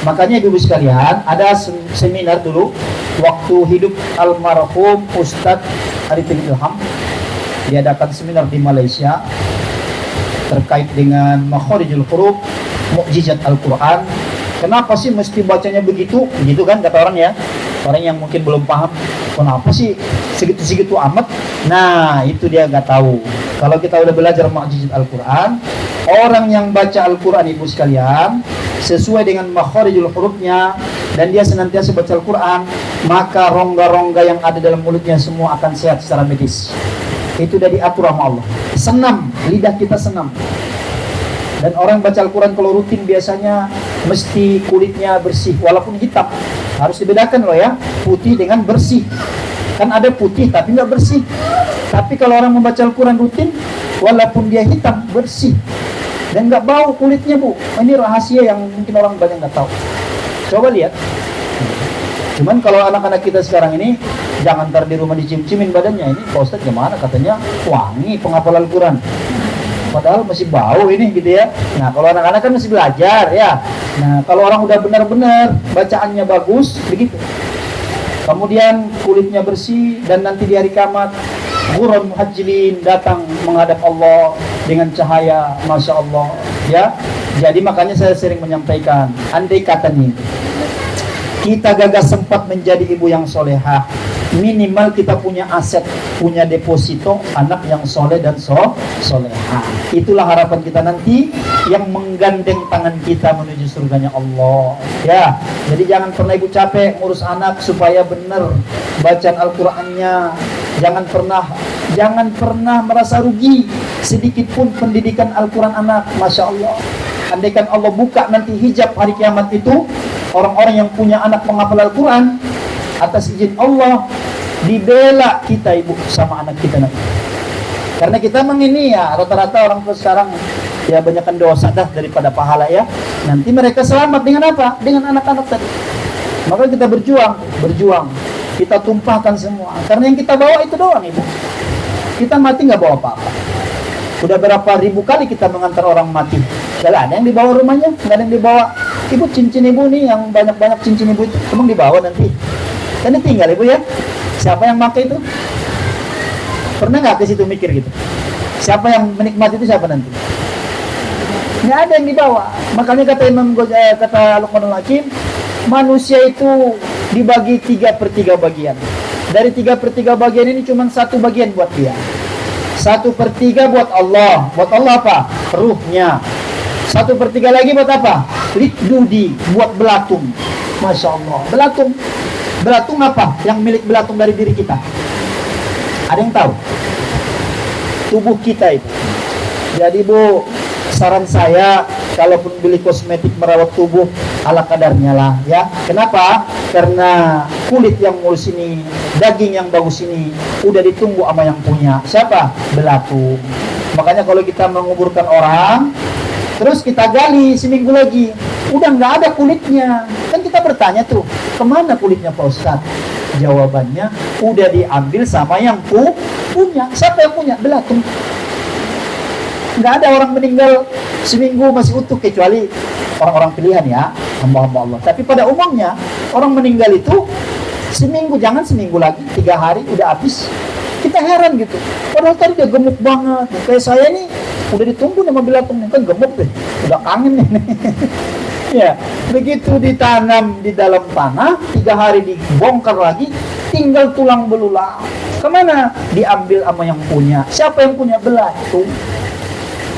Makanya ibu sekalian, ada seminar dulu waktu hidup almarhum Ustadz Arifin Ilham. Diadakan seminar di Malaysia terkait dengan makhorijul huruf, mukjizat Al-Quran. Kenapa sih mesti bacanya begitu? Begitu kan kata orang ya. Orang yang mungkin belum paham, kenapa sih segitu-segitu amat? Nah, itu dia nggak tahu. Kalau kita udah belajar mukjizat Al-Quran, orang yang baca Al-Quran ibu sekalian sesuai dengan makhorijul hurufnya dan dia senantiasa baca Al-Quran, maka rongga-rongga yang ada dalam mulutnya semua akan sehat secara medis. Itu udah diatur sama Allah. Senam, lidah kita senam. Dan orang baca Al-Quran kalau rutin biasanya mesti kulitnya bersih, walaupun hitam. Harus dibedakan loh ya, putih dengan bersih. Kan ada putih tapi nggak bersih. Tapi kalau orang membaca Al-Quran rutin, walaupun dia hitam, bersih. Dan nggak bau kulitnya, Bu. Ini rahasia yang mungkin orang banyak nggak tahu. Coba lihat. Cuman kalau anak-anak kita sekarang ini, jangan ntar di rumah dicium-ciumin badannya. Ini Pak Ustadz gimana? Katanya wangi penghafal Al-Quran. Padahal masih bau ini gitu ya. Nah, kalau anak-anak kan masih belajar ya. Nah, kalau orang udah benar-benar bacaannya bagus, begitu. Kemudian kulitnya bersih dan nanti di hari kiamat ghurran muhajjalin datang menghadap Allah dengan cahaya, Masya Allah ya. Jadi makanya saya sering menyampaikan, andai kata nih kita gagal sempat menjadi ibu yang solehah, minimal kita punya aset, punya deposito anak yang soleh dan soleha. Itulah harapan kita nanti yang menggandeng tangan kita menuju surganya Allah. Ya, jadi jangan pernah ibu capek ngurus anak supaya benar bacaan Al-Qur'annya. Jangan pernah merasa rugi sedikit pun pendidikan Al-Quran anak. Masya Allah, andaikan Allah buka nanti hijab hari kiamat itu, orang-orang yang punya anak menghafal Al-Quran, atas izin Allah dibela kita ibu sama anak kita nanti. Karena kita memang ini ya, rata-rata orang tua sekarang ya banyakkan dosa dah daripada pahala ya. Nanti mereka selamat dengan apa? Dengan anak-anak tadi. Maka kita berjuang, kita tumpahkan semua. Karena yang kita bawa itu doang ibu. Kita mati nggak bawa apa-apa. Udah berapa ribu kali kita mengantar orang mati. Gak ada yang dibawa rumahnya, nggak ada yang dibawa. Ibu, cincin ibu nih yang banyak-banyak cincin ibu itu, emang dibawa nanti? Kan tinggal ibu ya. Siapa yang pakai itu? Pernah nggak ke situ mikir gitu? Siapa yang menikmati itu siapa nanti? Nggak ada yang dibawa. Makanya kata kata Luqmanul Hakim, manusia itu dibagi 3/3 bagian. Dari 3/3 bagian ini cuma 1 bagian buat dia. 1/3 buat Allah. Buat Allah apa? Ruhnya. 1/3 lagi buat apa? Lidudi, buat belatung. Masya Allah. Belatung apa? Yang milik belatung dari diri kita. Ada yang tahu? Tubuh kita itu. Jadi bu, saran saya, kalaupun beli kosmetik merawat tubuh, ala kadarnya lah ya. Kenapa? Karena kulit yang mulus ini, daging yang bagus ini udah ditunggu sama yang punya. Siapa? Belatung. Makanya kalau kita menguburkan orang, terus kita gali seminggu lagi, udah nggak ada kulitnya. Kan kita bertanya tuh, kemana kulitnya Pak Ustadz? Jawabannya udah diambil sama yang punya. Siapa yang punya? Belatung. Nggak ada orang meninggal seminggu masih utuh, kecuali orang-orang pilihan ya, hamba-hamba Allah. Tapi pada umumnya orang meninggal itu seminggu, jangan seminggu lagi, 3 hari udah habis. Kita heran gitu, padahal tadi dia gemuk banget. Kayak saya nih udah ditunggu sama belatung, kan gemuk deh, udah kangen nih. Ya, begitu ditanam di dalam tanah, 3 hari dibongkar lagi, tinggal tulang belulang. Kemana? Diambil sama yang punya. Siapa yang punya? Belatung.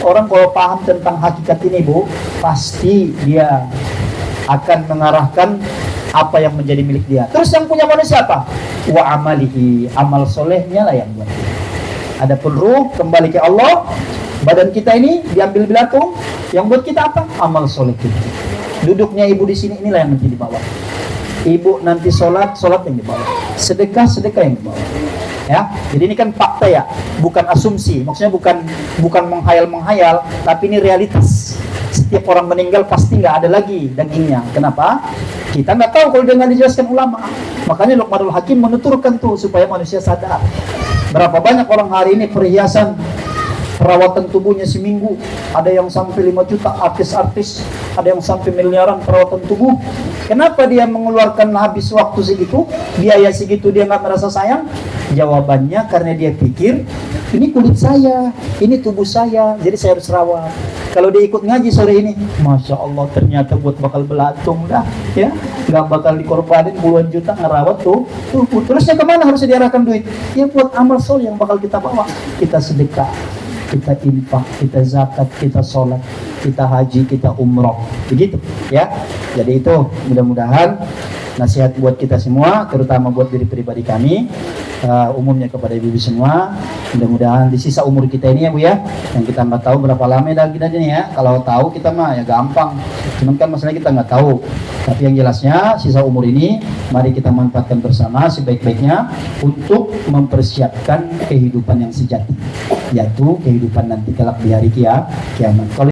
Orang kalau paham tentang hakikat ini bu, pasti dia akan mengarahkan apa yang menjadi milik dia. Terus yang punya manusia apa? Wa amalihi, amal solehnya lah yang buat. Adapun ruh kembali ke Allah, badan kita ini diambil belatung, yang buat kita apa? Amal soleh kita. Duduknya ibu di sini, inilah yang nanti dibawa. Ibu nanti sholat yang dibawa. Sedekah yang dibawa. Ya, jadi ini kan fakta ya, bukan asumsi. Maksudnya bukan menghayal, tapi ini realitas. Setiap orang meninggal pasti nggak ada lagi dagingnya. Kenapa? Kita nggak tahu kalau dengan dijelaskan ulama. Makanya Luqmanul Hakim menuturkan tuh supaya manusia sadar. Berapa banyak orang hari ini perhiasan perawatan tubuhnya seminggu, ada yang sampai 5 juta, artis-artis, ada yang sampai miliaran perawatan tubuh. Kenapa dia mengeluarkan habis waktu segitu, biaya segitu, dia nggak merasa sayang? Jawabannya karena dia pikir ini kulit saya, ini tubuh saya, jadi saya harus rawat. Kalau dia ikut ngaji sore ini, Masya Allah, ternyata buat bakal belatung dah ya, nggak bakal dikorbanin puluhan juta ngerawat tuh. Terusnya kemana harusnya diarahkan duit? Ya buat amal soleh yang bakal kita bawa. Kita sedekah, kita infak, kita zakat, kita sholat, kita haji, kita umroh, begitu ya. Jadi itu mudah-mudahan nasihat buat kita semua, terutama buat diri pribadi kami, umumnya kepada ibu-ibu semua. Mudah-mudahan di sisa umur kita ini ya bu ya, yang kita nggak tahu berapa lama dan kita nih ya. Kalau tahu kita mah ya gampang, cuman kan masalahnya kita nggak tahu. Tapi yang jelasnya sisa umur ini mari kita manfaatkan bersama sebaik-baiknya untuk mempersiapkan kehidupan yang sejati, yaitu kehidupan nanti kelak di hari kiamat.